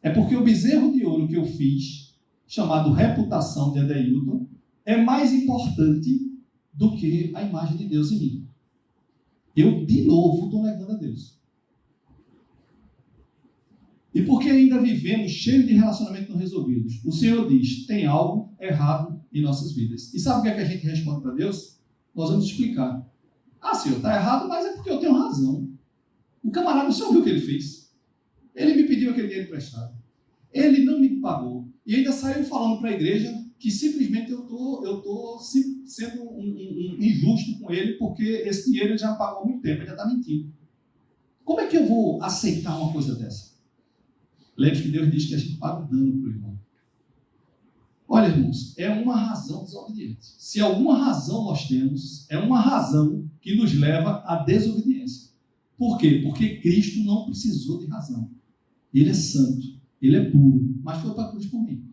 É porque o bezerro de ouro que eu fiz, chamado reputação de Adeilton, é mais importante do que a imagem de Deus em mim. Eu, de novo, estou negando a Deus. E porque ainda vivemos cheios de relacionamentos não resolvidos, o Senhor diz, tem algo errado em nossas vidas. E sabe o que é que a gente responde para Deus? Nós vamos explicar. Ah, Senhor, está errado, mas é porque eu tenho razão. O camarada, o Senhor viu o que ele fez? Ele me pediu aquele dinheiro emprestado. Ele não me pagou. E ainda saiu falando para a igreja que simplesmente eu estou sendo um injusto com ele, porque esse dinheiro ele já pagou há muito tempo, ele já está mentindo. Como é que eu vou aceitar uma coisa dessa? Lembre-se que Deus diz que a gente paga o dano para o irmão. Olha, irmãos, é uma razão desobediente. Se alguma razão nós temos, é uma razão que nos leva à desobediência. Por quê? Porque Cristo não precisou de razão. Ele é santo, ele é puro, mas foi para a cruz por mim.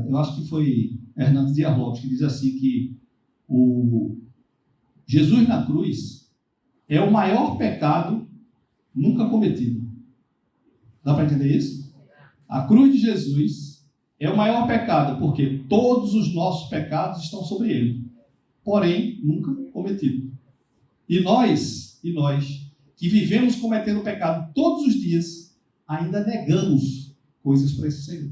Eu acho que foi Hernandes Dias Lopes que diz assim que o Jesus na cruz é o maior pecado nunca cometido. Dá para entender isso? A cruz de Jesus é o maior pecado, porque todos os nossos pecados estão sobre ele, porém nunca cometido. E nós que vivemos cometendo pecado todos os dias, ainda negamos coisas para esse Senhor.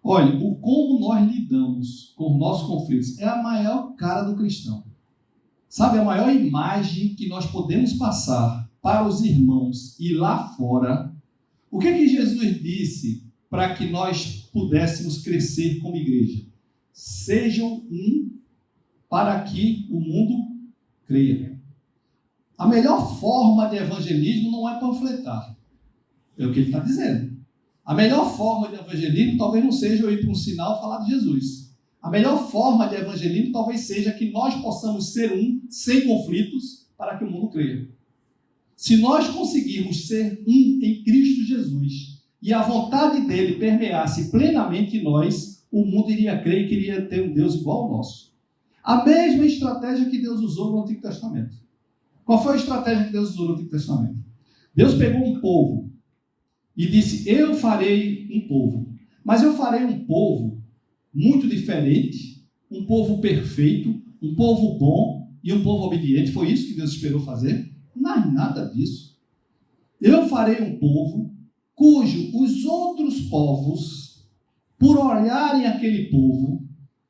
Olha, o como nós lidamos com os nossos conflitos é a maior cara do cristão. Sabe, a maior imagem que nós podemos passar para os irmãos e lá fora. O que é que Jesus disse para que nós pudéssemos crescer como igreja? Sejam um para que o mundo creia. A melhor forma de evangelismo não é panfletar. É o que ele está dizendo. A melhor forma de evangelismo talvez não seja eu ir para um sinal falar de Jesus. A melhor forma de evangelismo talvez seja que nós possamos ser um, sem conflitos, para que o mundo creia. Se nós conseguirmos ser um em Cristo Jesus e a vontade dele permeasse plenamente em nós, o mundo iria crer e queria ter um Deus igual ao nosso. A mesma estratégia que Deus usou no Antigo Testamento. Qual foi a estratégia que Deus usou no Antigo Testamento? Deus pegou um povo e disse, eu farei um povo. Mas eu farei um povo muito diferente, um povo perfeito, um povo bom e um povo obediente. Foi isso que Deus esperou fazer? Não, nada disso. Eu farei um povo cujo os outros povos, por olharem aquele povo,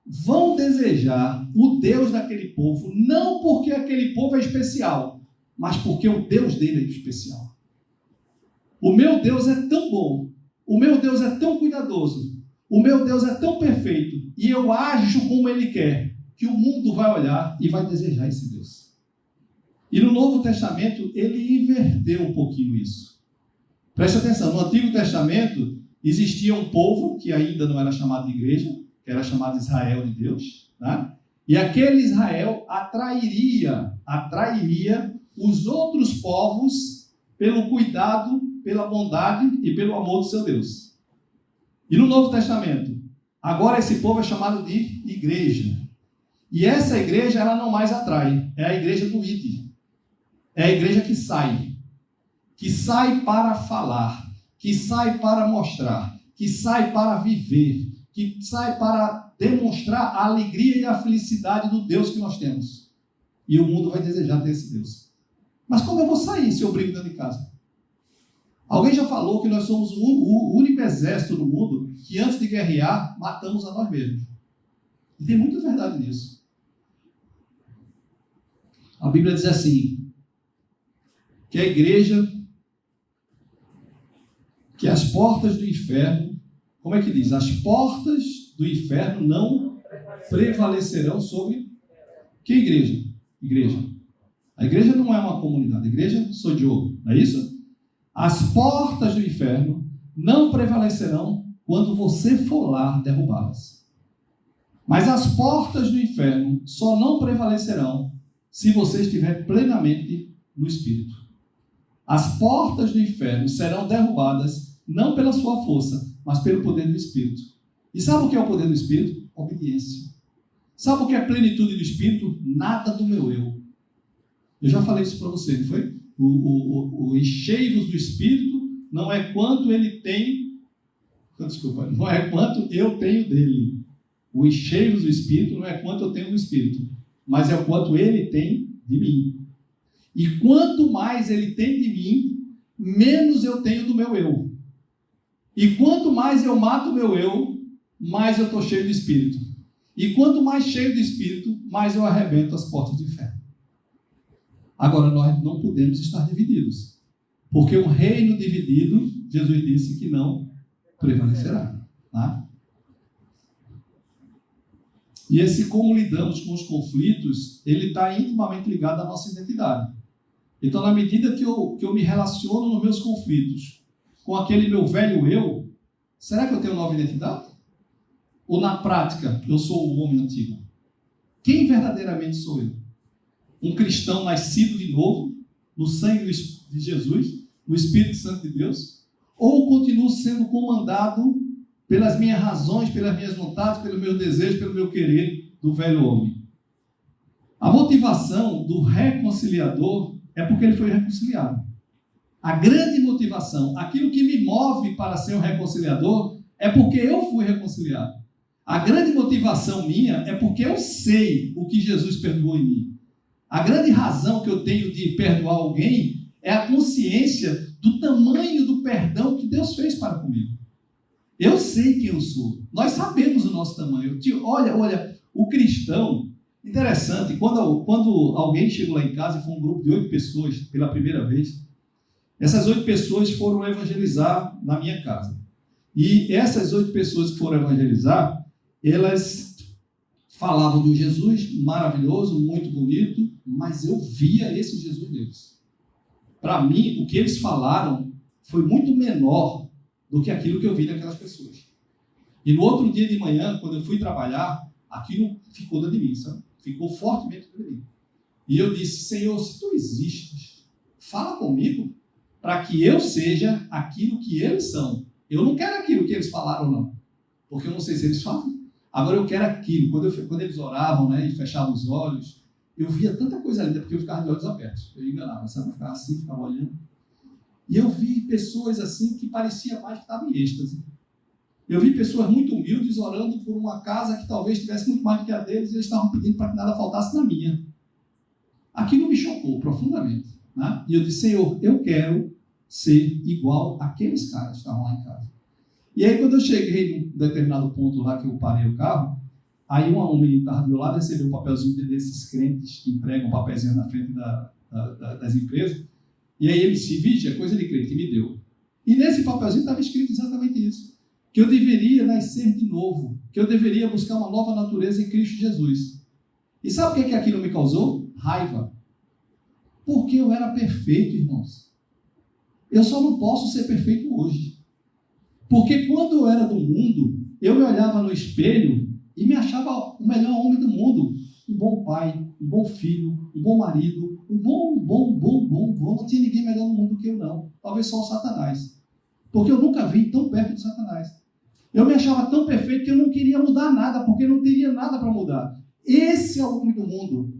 vão desejar o Deus daquele povo, não porque aquele povo é especial, mas porque o Deus dele é especial. O meu Deus é tão bom, o meu Deus é tão cuidadoso, O meu Deus é tão perfeito e eu ajo como Ele quer, que o mundo vai olhar e vai desejar esse Deus. E no Novo Testamento, ele inverteu um pouquinho isso. Preste atenção, no Antigo Testamento, existia um povo que ainda não era chamado de igreja, que era chamado Israel de Deus, né? E aquele Israel atrairia os outros povos pelo cuidado, pela bondade e pelo amor do seu Deus. E no Novo Testamento, agora esse povo é chamado de igreja. E essa igreja, ela não mais atrai, é a igreja do ID. É a igreja que sai para falar, que sai para mostrar, que sai para viver, que sai para demonstrar a alegria e a felicidade do Deus que nós temos. E o mundo vai desejar ter esse Deus. Mas como eu vou sair se eu brigo dentro de casa? Alguém já falou que nós somos o único exército no mundo que antes de guerrear, matamos a nós mesmos. E tem muita verdade nisso. A Bíblia diz assim, que a igreja, que as portas do inferno, como é que diz? As portas do inferno não prevalecerão sobre que igreja? Igreja. A igreja não é uma comunidade, a igreja sou Diogo, não é isso? As portas do inferno não prevalecerão quando você for lá derrubá-las. Mas as portas do inferno só não prevalecerão se você estiver plenamente no Espírito. As portas do inferno serão derrubadas não pela sua força, mas pelo poder do Espírito. E sabe o que é o poder do Espírito? Obediência. Sabe o que é a plenitude do Espírito? Nada do meu eu. Eu já falei isso para você, não foi? O enchei-vos do Espírito não é quanto ele tem... Desculpa, não é quanto eu tenho dele. O enchei-vos do Espírito não é quanto eu tenho do Espírito, mas é o quanto ele tem de mim. E quanto mais ele tem de mim, menos eu tenho do meu eu. E quanto mais eu mato o meu eu, mais eu estou cheio do Espírito. E quanto mais cheio do Espírito, mais eu arrebento as portas do inferno. Agora, nós não podemos estar divididos. Porque um reino dividido, Jesus disse que não prevalecerá. Tá? E esse como lidamos com os conflitos, ele está intimamente ligado à nossa identidade. Então, na medida que eu me relaciono nos meus conflitos com aquele meu velho eu, será que eu tenho nova identidade? Ou na prática, eu sou o homem antigo? Quem verdadeiramente sou eu? Um cristão nascido de novo, no sangue de Jesus, no Espírito Santo de Deus? Ou continuo sendo comandado pelas minhas razões, pelas minhas vontades, pelo meu desejo, pelo meu querer do velho homem? A motivação do reconciliador é porque ele foi reconciliado. A grande motivação, aquilo que me move para ser um reconciliador, é porque eu fui reconciliado. A grande motivação minha é porque eu sei o que Jesus perdoou em mim. A grande razão que eu tenho de perdoar alguém é a consciência do tamanho do perdão que Deus fez para comigo. Eu sei quem eu sou. Nós sabemos o nosso tamanho. Olha, o cristão... Interessante, quando alguém chegou lá em casa e foi um grupo de 8 pessoas pela primeira vez, essas 8 pessoas foram evangelizar na minha casa. E essas 8 pessoas que foram evangelizar, elas falavam de um Jesus maravilhoso, muito bonito, mas eu via esse Jesus deles. Para mim, o que eles falaram foi muito menor do que aquilo que eu vi daquelas pessoas. E no outro dia de manhã, quando eu fui trabalhar, aquilo ficou dentro de mim, sabe? Ficou fortemente dentro de mim. E eu disse, Senhor, se tu existes, fala comigo para que eu seja aquilo que eles são. Eu não quero aquilo que eles falaram, não. Porque eu não sei se eles falam. Agora eu quero aquilo. Quando eles oravam, né, e fechavam os olhos, eu via tanta coisa linda, porque eu ficava de olhos abertos. Eu enganava, sabe? Eu ficava assim, ficava olhando. E eu vi pessoas assim que parecia mais que estavam em êxtase. Eu vi pessoas muito humildes orando por uma casa que talvez tivesse muito mais do que a deles e eles estavam pedindo para que nada faltasse na minha. Aquilo me chocou profundamente. Né? E eu disse, Senhor, eu quero ser igual àqueles caras que estavam lá em casa. E aí, quando eu cheguei num determinado ponto lá que eu parei o carro, aí um menino estava do meu lado, recebeu um papelzinho desses crentes que entregam um papelzinho na frente das empresas. E aí ele disse, vixe, é coisa de crente, e me deu. E nesse papelzinho estava escrito exatamente isso. que eu deveria nascer de novo, que eu deveria buscar uma nova natureza em Cristo Jesus. E sabe o que aquilo me causou? Raiva. Porque eu era perfeito, irmãos. Eu só não posso ser perfeito hoje. Porque quando eu era do mundo, eu me olhava no espelho e me achava o melhor homem do mundo. Um bom pai, um bom filho, um bom marido, um bom. Não tinha ninguém melhor no mundo do que eu, não. Talvez só o Satanás. Porque eu nunca vi tão perto do Satanás. Eu me achava tão perfeito que eu não queria mudar nada, porque não teria nada para mudar. Esse é o homem do mundo.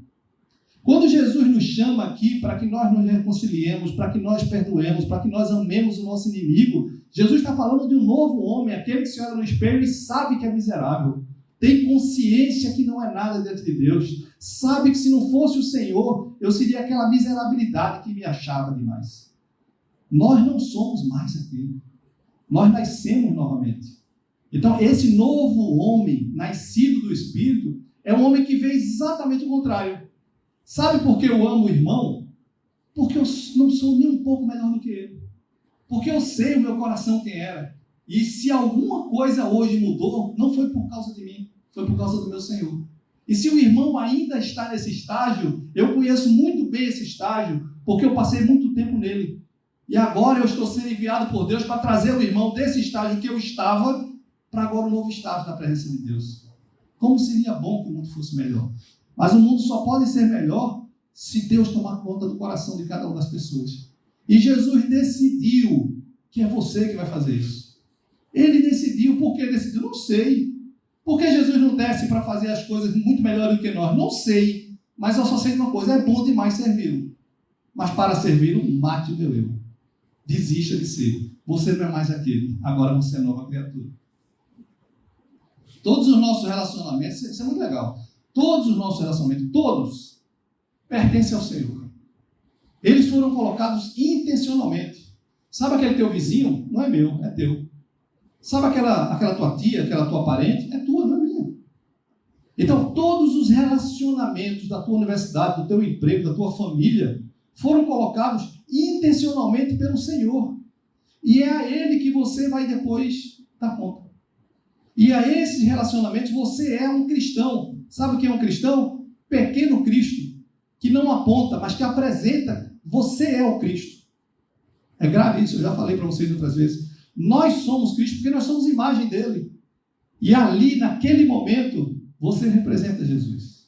Quando Jesus nos chama aqui para que nós nos reconciliemos, para que nós perdoemos, para que nós amemos o nosso inimigo, Jesus está falando de um novo homem, aquele que se olha no espelho e sabe que é miserável, tem consciência que não é nada diante de Deus, sabe que se não fosse o Senhor, eu seria aquela miserabilidade que me achava demais. Nós não somos mais aquilo. Nós nascemos novamente. Então, esse novo homem, nascido do Espírito, é um homem que vê exatamente o contrário. Sabe por que eu amo o irmão? Porque eu não sou nem um pouco melhor do que ele. Porque eu sei o meu coração quem era. E se alguma coisa hoje mudou, não foi por causa de mim, foi por causa do meu Senhor. E se o irmão ainda está nesse estágio, eu conheço muito bem esse estágio, porque eu passei muito tempo nele. E agora eu estou sendo enviado por Deus para trazer o irmão desse estágio que eu estava, para agora um novo estágio na presença de Deus. Como seria bom que o mundo fosse melhor. Mas o mundo só pode ser melhor se Deus tomar conta do coração de cada uma das pessoas. E Jesus decidiu que é você que vai fazer isso. Ele decidiu. Por que decidiu? Não sei. Por que Jesus não desce para fazer as coisas muito melhor do que nós? Não sei. Mas eu só sei de uma coisa. É bom demais servi-lo. Mas para servi-lo, mate o meu eu. Desista de ser. Você não é mais aquele. Agora você é nova criatura. Todos os nossos relacionamentos, isso é muito legal. Todos os nossos relacionamentos, todos, pertencem ao Senhor. Eles foram colocados intencionalmente. Sabe aquele teu vizinho? Não é meu, é teu. Sabe aquela tua tia, aquela tua parente? É tua, não é minha. Então, todos os relacionamentos da tua universidade, do teu emprego, da tua família, foram colocados intencionalmente pelo Senhor. E é a Ele que você vai depois dar conta. E a esses relacionamentos você é um cristão. Sabe o que é um cristão? Pequeno Cristo, que não aponta, mas que apresenta. Você é o Cristo. É grave isso, eu já falei para vocês outras vezes. Nós somos Cristo porque nós somos imagem dele. E ali, naquele momento, você representa Jesus.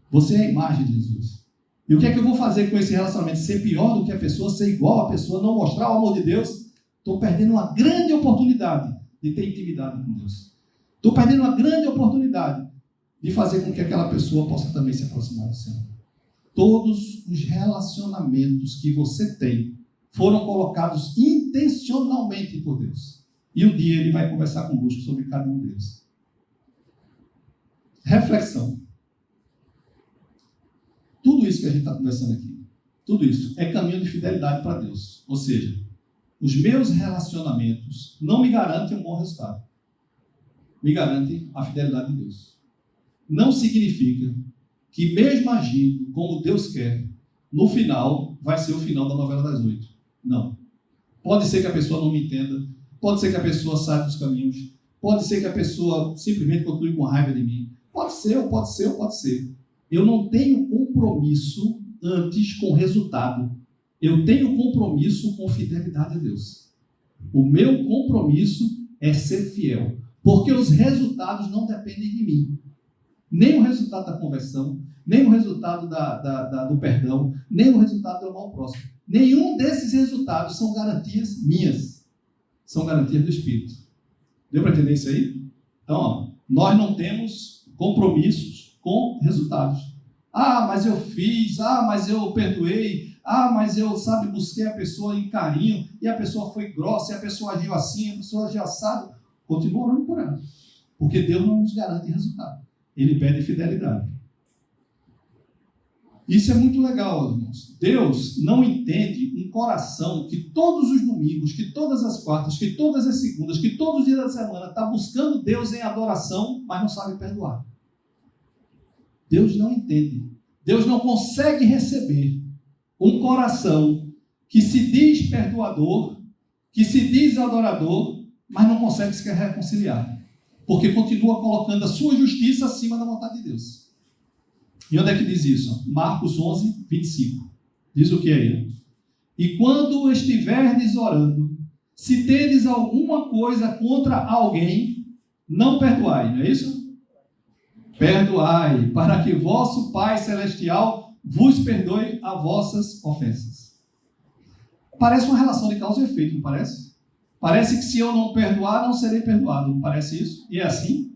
Você é a imagem de Jesus. E o que é que eu vou fazer com esse relacionamento? Ser pior do que a pessoa, ser igual à pessoa, não mostrar o amor de Deus? Estou perdendo uma grande oportunidade de ter intimidade com Deus. Estou perdendo uma grande oportunidade de fazer com que aquela pessoa possa também se aproximar do Senhor. Todos os relacionamentos que você tem foram colocados intencionalmente por Deus. E um dia Ele vai conversar convosco sobre cada um deles. Reflexão. Tudo isso que a gente está conversando aqui, tudo isso é caminho de fidelidade para Deus. Ou seja, os meus relacionamentos não me garantem um bom resultado. Me garantem a fidelidade de Deus. Não significa que mesmo agindo como Deus quer, no final vai ser o final da novela das 8. Não. Pode ser que a pessoa não me entenda, pode ser que a pessoa saia dos caminhos, pode ser que a pessoa simplesmente continue com raiva de mim. Pode ser, ou pode ser, ou pode ser. Eu não tenho compromisso antes com resultado. Eu tenho compromisso com fidelidade a Deus. O meu compromisso é ser fiel, porque os resultados não dependem de mim. Nem o resultado da conversão, nem o resultado do perdão, nem o resultado do amor ao próximo. Nenhum desses resultados são garantias minhas. São garantias do Espírito. Deu para entender isso aí? Então, nós não temos compromissos com resultados. Ah, mas eu fiz. Ah, mas eu perdoei. Ah, mas eu, busquei a pessoa em carinho. E a pessoa foi grossa. E a pessoa agiu assim. A pessoa agiu assado. Continua orando por ela. Porque Deus não nos garante resultado. Ele pede fidelidade. Isso é muito legal, irmãos. Deus não entende um coração que todos os domingos, que todas as quartas, que todas as segundas, que todos os dias da semana está buscando Deus em adoração, mas não sabe perdoar. Deus não entende. Deus não consegue receber um coração que se diz perdoador, que se diz adorador, mas não consegue se reconciliar, porque continua colocando a sua justiça acima da vontade de Deus. E onde é que diz isso? Marcos 11, 25. Diz o que aí? E quando estiverdes orando, se tendes alguma coisa contra alguém, não perdoai, não é isso? Perdoai, para que vosso Pai Celestial vos perdoe as vossas ofensas. Parece uma relação de causa e efeito, não parece? Parece que se eu não perdoar, não serei perdoado, não parece isso? E é assim?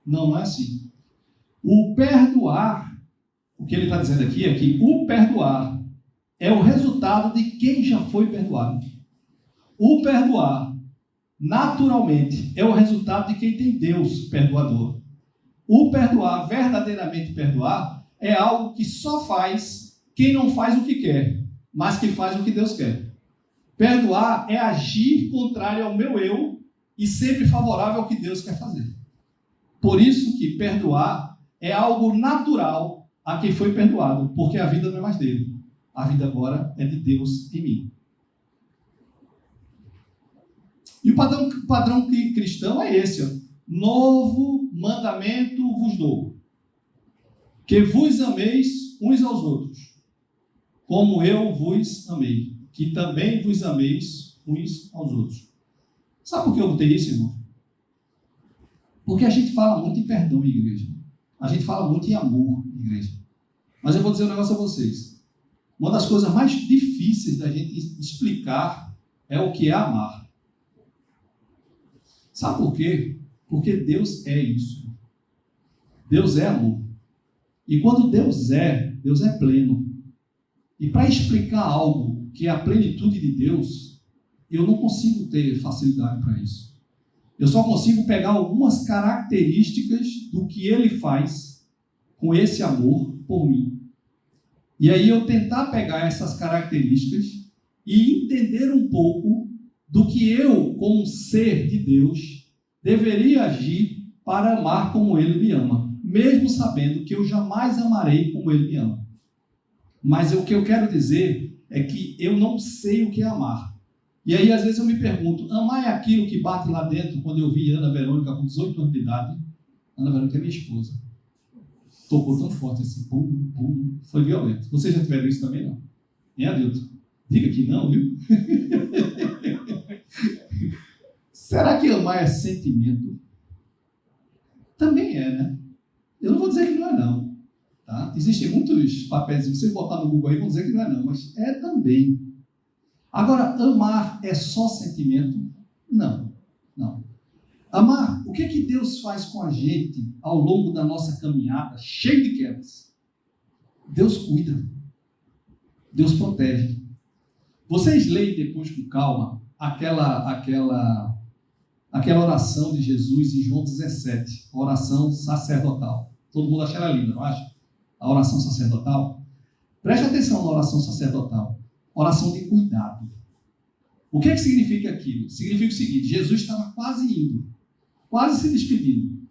Não, não é assim. O perdoar, o que ele está dizendo aqui é que o perdoar é o resultado de quem já foi perdoado. O perdoar, naturalmente, é o resultado de quem tem Deus perdoador. O perdoar, verdadeiramente perdoar, é algo que só faz quem não faz o que quer, mas que faz o que Deus quer. Perdoar é agir contrário ao meu eu e sempre favorável ao que Deus quer fazer. Por isso que perdoar é algo natural a quem foi perdoado, porque a vida não é mais dele. A vida agora é de Deus em mim. E o padrão cristão é esse, ó. Novo mandamento vos dou, que vos ameis uns aos outros, como eu vos amei, que também vos ameis uns aos outros. Sabe por que eu botei isso, irmão? Porque a gente fala muito em perdão, igreja. A gente fala muito em amor, igreja. Mas eu vou dizer um negócio a vocês. Uma das coisas mais difíceis da gente explicar é o que é amar. Sabe por quê? Porque Deus é isso. Deus é amor. E quando Deus é pleno. E para explicar algo que é a plenitude de Deus, eu não consigo ter facilidade para isso. Eu só consigo pegar algumas características do que Ele faz com esse amor por mim. E aí eu tentar pegar essas características e entender um pouco do que eu, como ser de Deus, deveria agir para amar como Ele me ama, mesmo sabendo que eu jamais amarei como Ele me ama. Mas o que eu quero dizer é que eu não sei o que é amar. E aí, às vezes, eu me pergunto, amar é aquilo que bate lá dentro, quando eu vi Ana Verônica com 18 anos de idade. Ana Verônica é minha esposa. Tocou tão forte assim, pum, pum, foi violento. Vocês já tiveram isso também, não? Hein, Adilton? Diga que não, viu? Será que amar é sentimento? Também é, né? Eu não vou dizer que não é, não. Tá? Existem muitos papéis, se vocês botar no Google aí, vão dizer que não é, não. Mas é também. Agora, amar é só sentimento? Não. Não. Amar, o que é que Deus faz com a gente ao longo da nossa caminhada, cheio de quedas? Deus cuida. Deus protege. Vocês leem depois com calma aquela oração de Jesus em João 17, a oração sacerdotal. Todo mundo acha ela linda, não acha? A oração sacerdotal. Preste atenção na oração sacerdotal. Oração de cuidado. O que significa aquilo? Significa o seguinte, Jesus estava quase indo, quase se despedindo.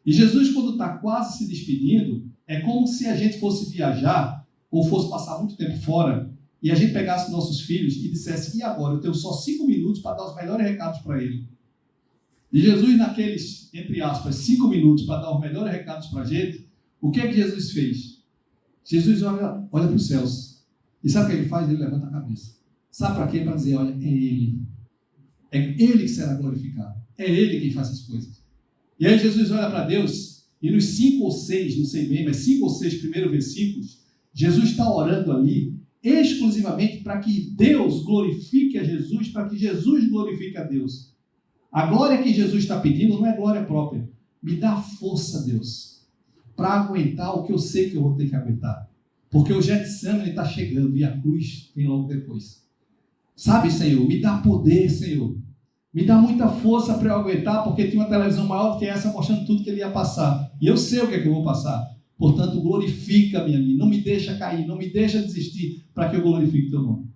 E Jesus, quando está quase se despedindo, é como se a gente fosse viajar ou fosse passar muito tempo fora e a gente pegasse nossos filhos e dissesse, e agora? Eu tenho só 5 minutos para dar os melhores recados para ele. E Jesus, naqueles, entre aspas, 5 minutos para dar os melhores recados para a gente, o que é que Jesus fez? Jesus olha para os céus. E sabe o que ele faz? Ele levanta a cabeça. Sabe para quê? Para dizer, olha, é Ele. É Ele que será glorificado. É Ele quem faz essas coisas. E aí Jesus olha para Deus, e nos 5 ou 6, não sei bem, mas 5 ou 6 primeiros versículos, Jesus está orando ali, exclusivamente para que Deus glorifique a Jesus, para que Jesus glorifique a Deus. A glória que Jesus está pedindo não é glória própria. Me dá força, Deus, para aguentar o que eu sei que eu vou ter que aguentar. Porque o Getsemane está chegando e a cruz vem logo depois. Sabe, Senhor, me dá poder, Senhor. Me dá muita força para eu aguentar, porque tinha uma televisão maior do que essa mostrando tudo que ele ia passar. E eu sei o que é que eu vou passar. Portanto, glorifica-me a mim. Não me deixa cair, não me deixa desistir para que eu glorifique teu nome.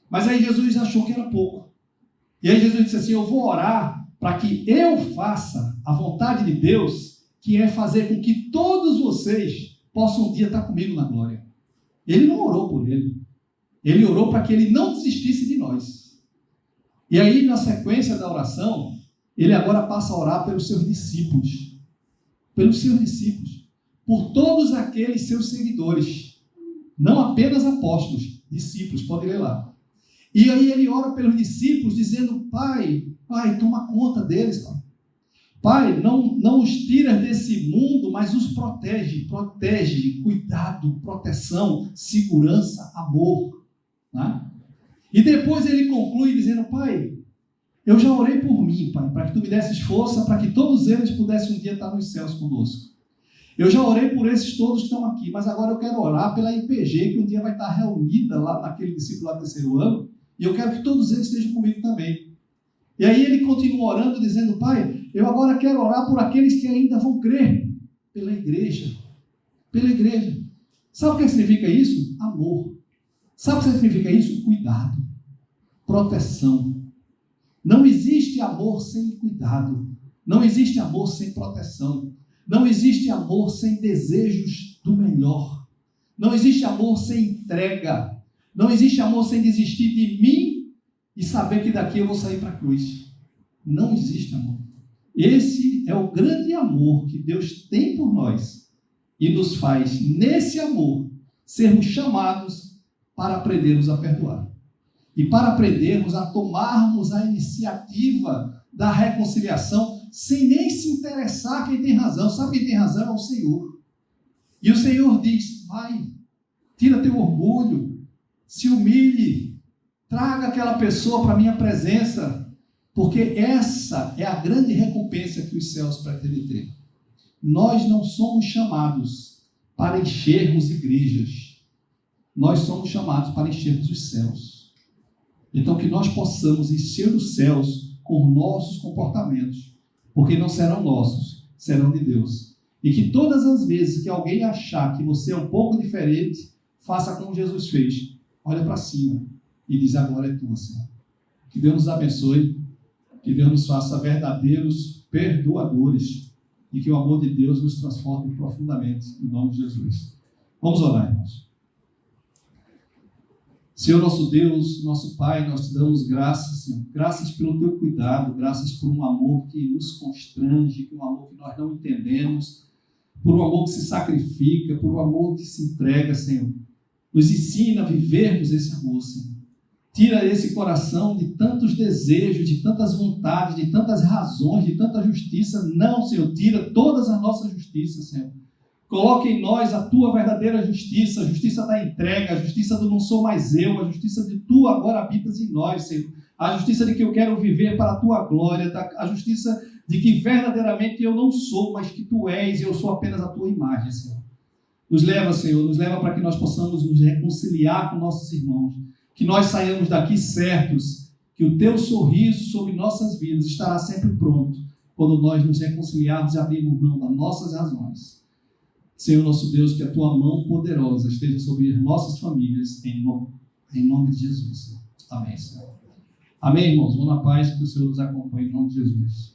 Mas aí Jesus achou que era pouco. E aí Jesus disse assim, eu vou orar para que eu faça a vontade de Deus, que é fazer com que todos vocês possam um dia estar comigo na glória. Ele não orou por ele. Ele orou para que ele não desistisse de nós. E aí, na sequência da oração, ele agora passa a orar pelos seus discípulos. Pelos seus discípulos. Por todos aqueles seus seguidores. Não apenas apóstolos, discípulos, pode ler lá. E aí ele ora pelos discípulos, dizendo: Pai, toma conta deles, Pai. Pai, não os tira desse mundo, mas os protege, cuidado, proteção, segurança, amor. Né? E depois ele conclui dizendo: Pai, eu já orei por mim, Pai, para que tu me desses força, para que todos eles pudessem um dia estar nos céus conosco. Eu já orei por esses todos que estão aqui, mas agora eu quero orar pela IPG, que um dia vai estar reunida lá naquele discipulado do 3º ano, e eu quero que todos eles estejam comigo também. E aí ele continua orando, dizendo: Pai, eu agora quero orar por aqueles que ainda vão crer pela igreja. Pela igreja. Sabe o que significa isso? Amor. Sabe o que significa isso? Cuidado. Proteção. Não existe amor sem cuidado. Não existe amor sem proteção. Não existe amor sem desejos do melhor. Não existe amor sem entrega. Não existe amor sem desistir de mim e saber que daqui eu vou sair para a cruz. Não existe amor. Esse é o grande amor que Deus tem por nós e nos faz, nesse amor, sermos chamados para aprendermos a perdoar. E para aprendermos a tomarmos a iniciativa da reconciliação sem nem se interessar quem tem razão. Sabe quem tem razão? É o Senhor. E o Senhor diz: vai, tira teu orgulho, se humilhe, traga aquela pessoa para a minha presença, porque essa é a grande recompensa que os céus pretendem ter. Nós não somos chamados para enchermos igrejas. Nós somos chamados para enchermos os céus. Então que nós possamos encher os céus com nossos comportamentos, porque não serão nossos, serão de Deus. E que todas as vezes que alguém achar que você é um pouco diferente, faça como Jesus fez. Olha para cima e diz: agora é tua, Senhor. Que Deus nos abençoe, que Deus nos faça verdadeiros perdoadores e que o amor de Deus nos transforme profundamente, em nome de Jesus. Vamos orar, irmãos. Senhor, nosso Deus, nosso Pai, nós te damos graças, Senhor. Graças pelo teu cuidado, graças por um amor que nos constrange, por um amor que nós não entendemos, por um amor que se sacrifica, por um amor que se entrega, Senhor. Nos ensina a vivermos esse amor, Senhor. Tira esse coração de tantos desejos, de tantas vontades, de tantas razões, de tanta justiça. Não, Senhor, tira todas as nossas justiças, Senhor. Coloque em nós a tua verdadeira justiça, a justiça da entrega, a justiça do não sou mais eu, a justiça de tu agora habitas em nós, Senhor. A justiça de que eu quero viver para a tua glória, a justiça de que verdadeiramente eu não sou, mas que tu és e eu sou apenas a tua imagem, Senhor. Nos leva, Senhor, nos leva para que nós possamos nos reconciliar com nossos irmãos, que nós saiamos daqui certos, que o teu sorriso sobre nossas vidas estará sempre pronto, quando nós nos reconciliarmos e abrirmos mão das nossas razões. Senhor nosso Deus, que a tua mão poderosa esteja sobre as nossas famílias, em nome de Jesus. Amém, Senhor. Amém, irmãos. Vão na paz, que o Senhor nos acompanhe em nome de Jesus.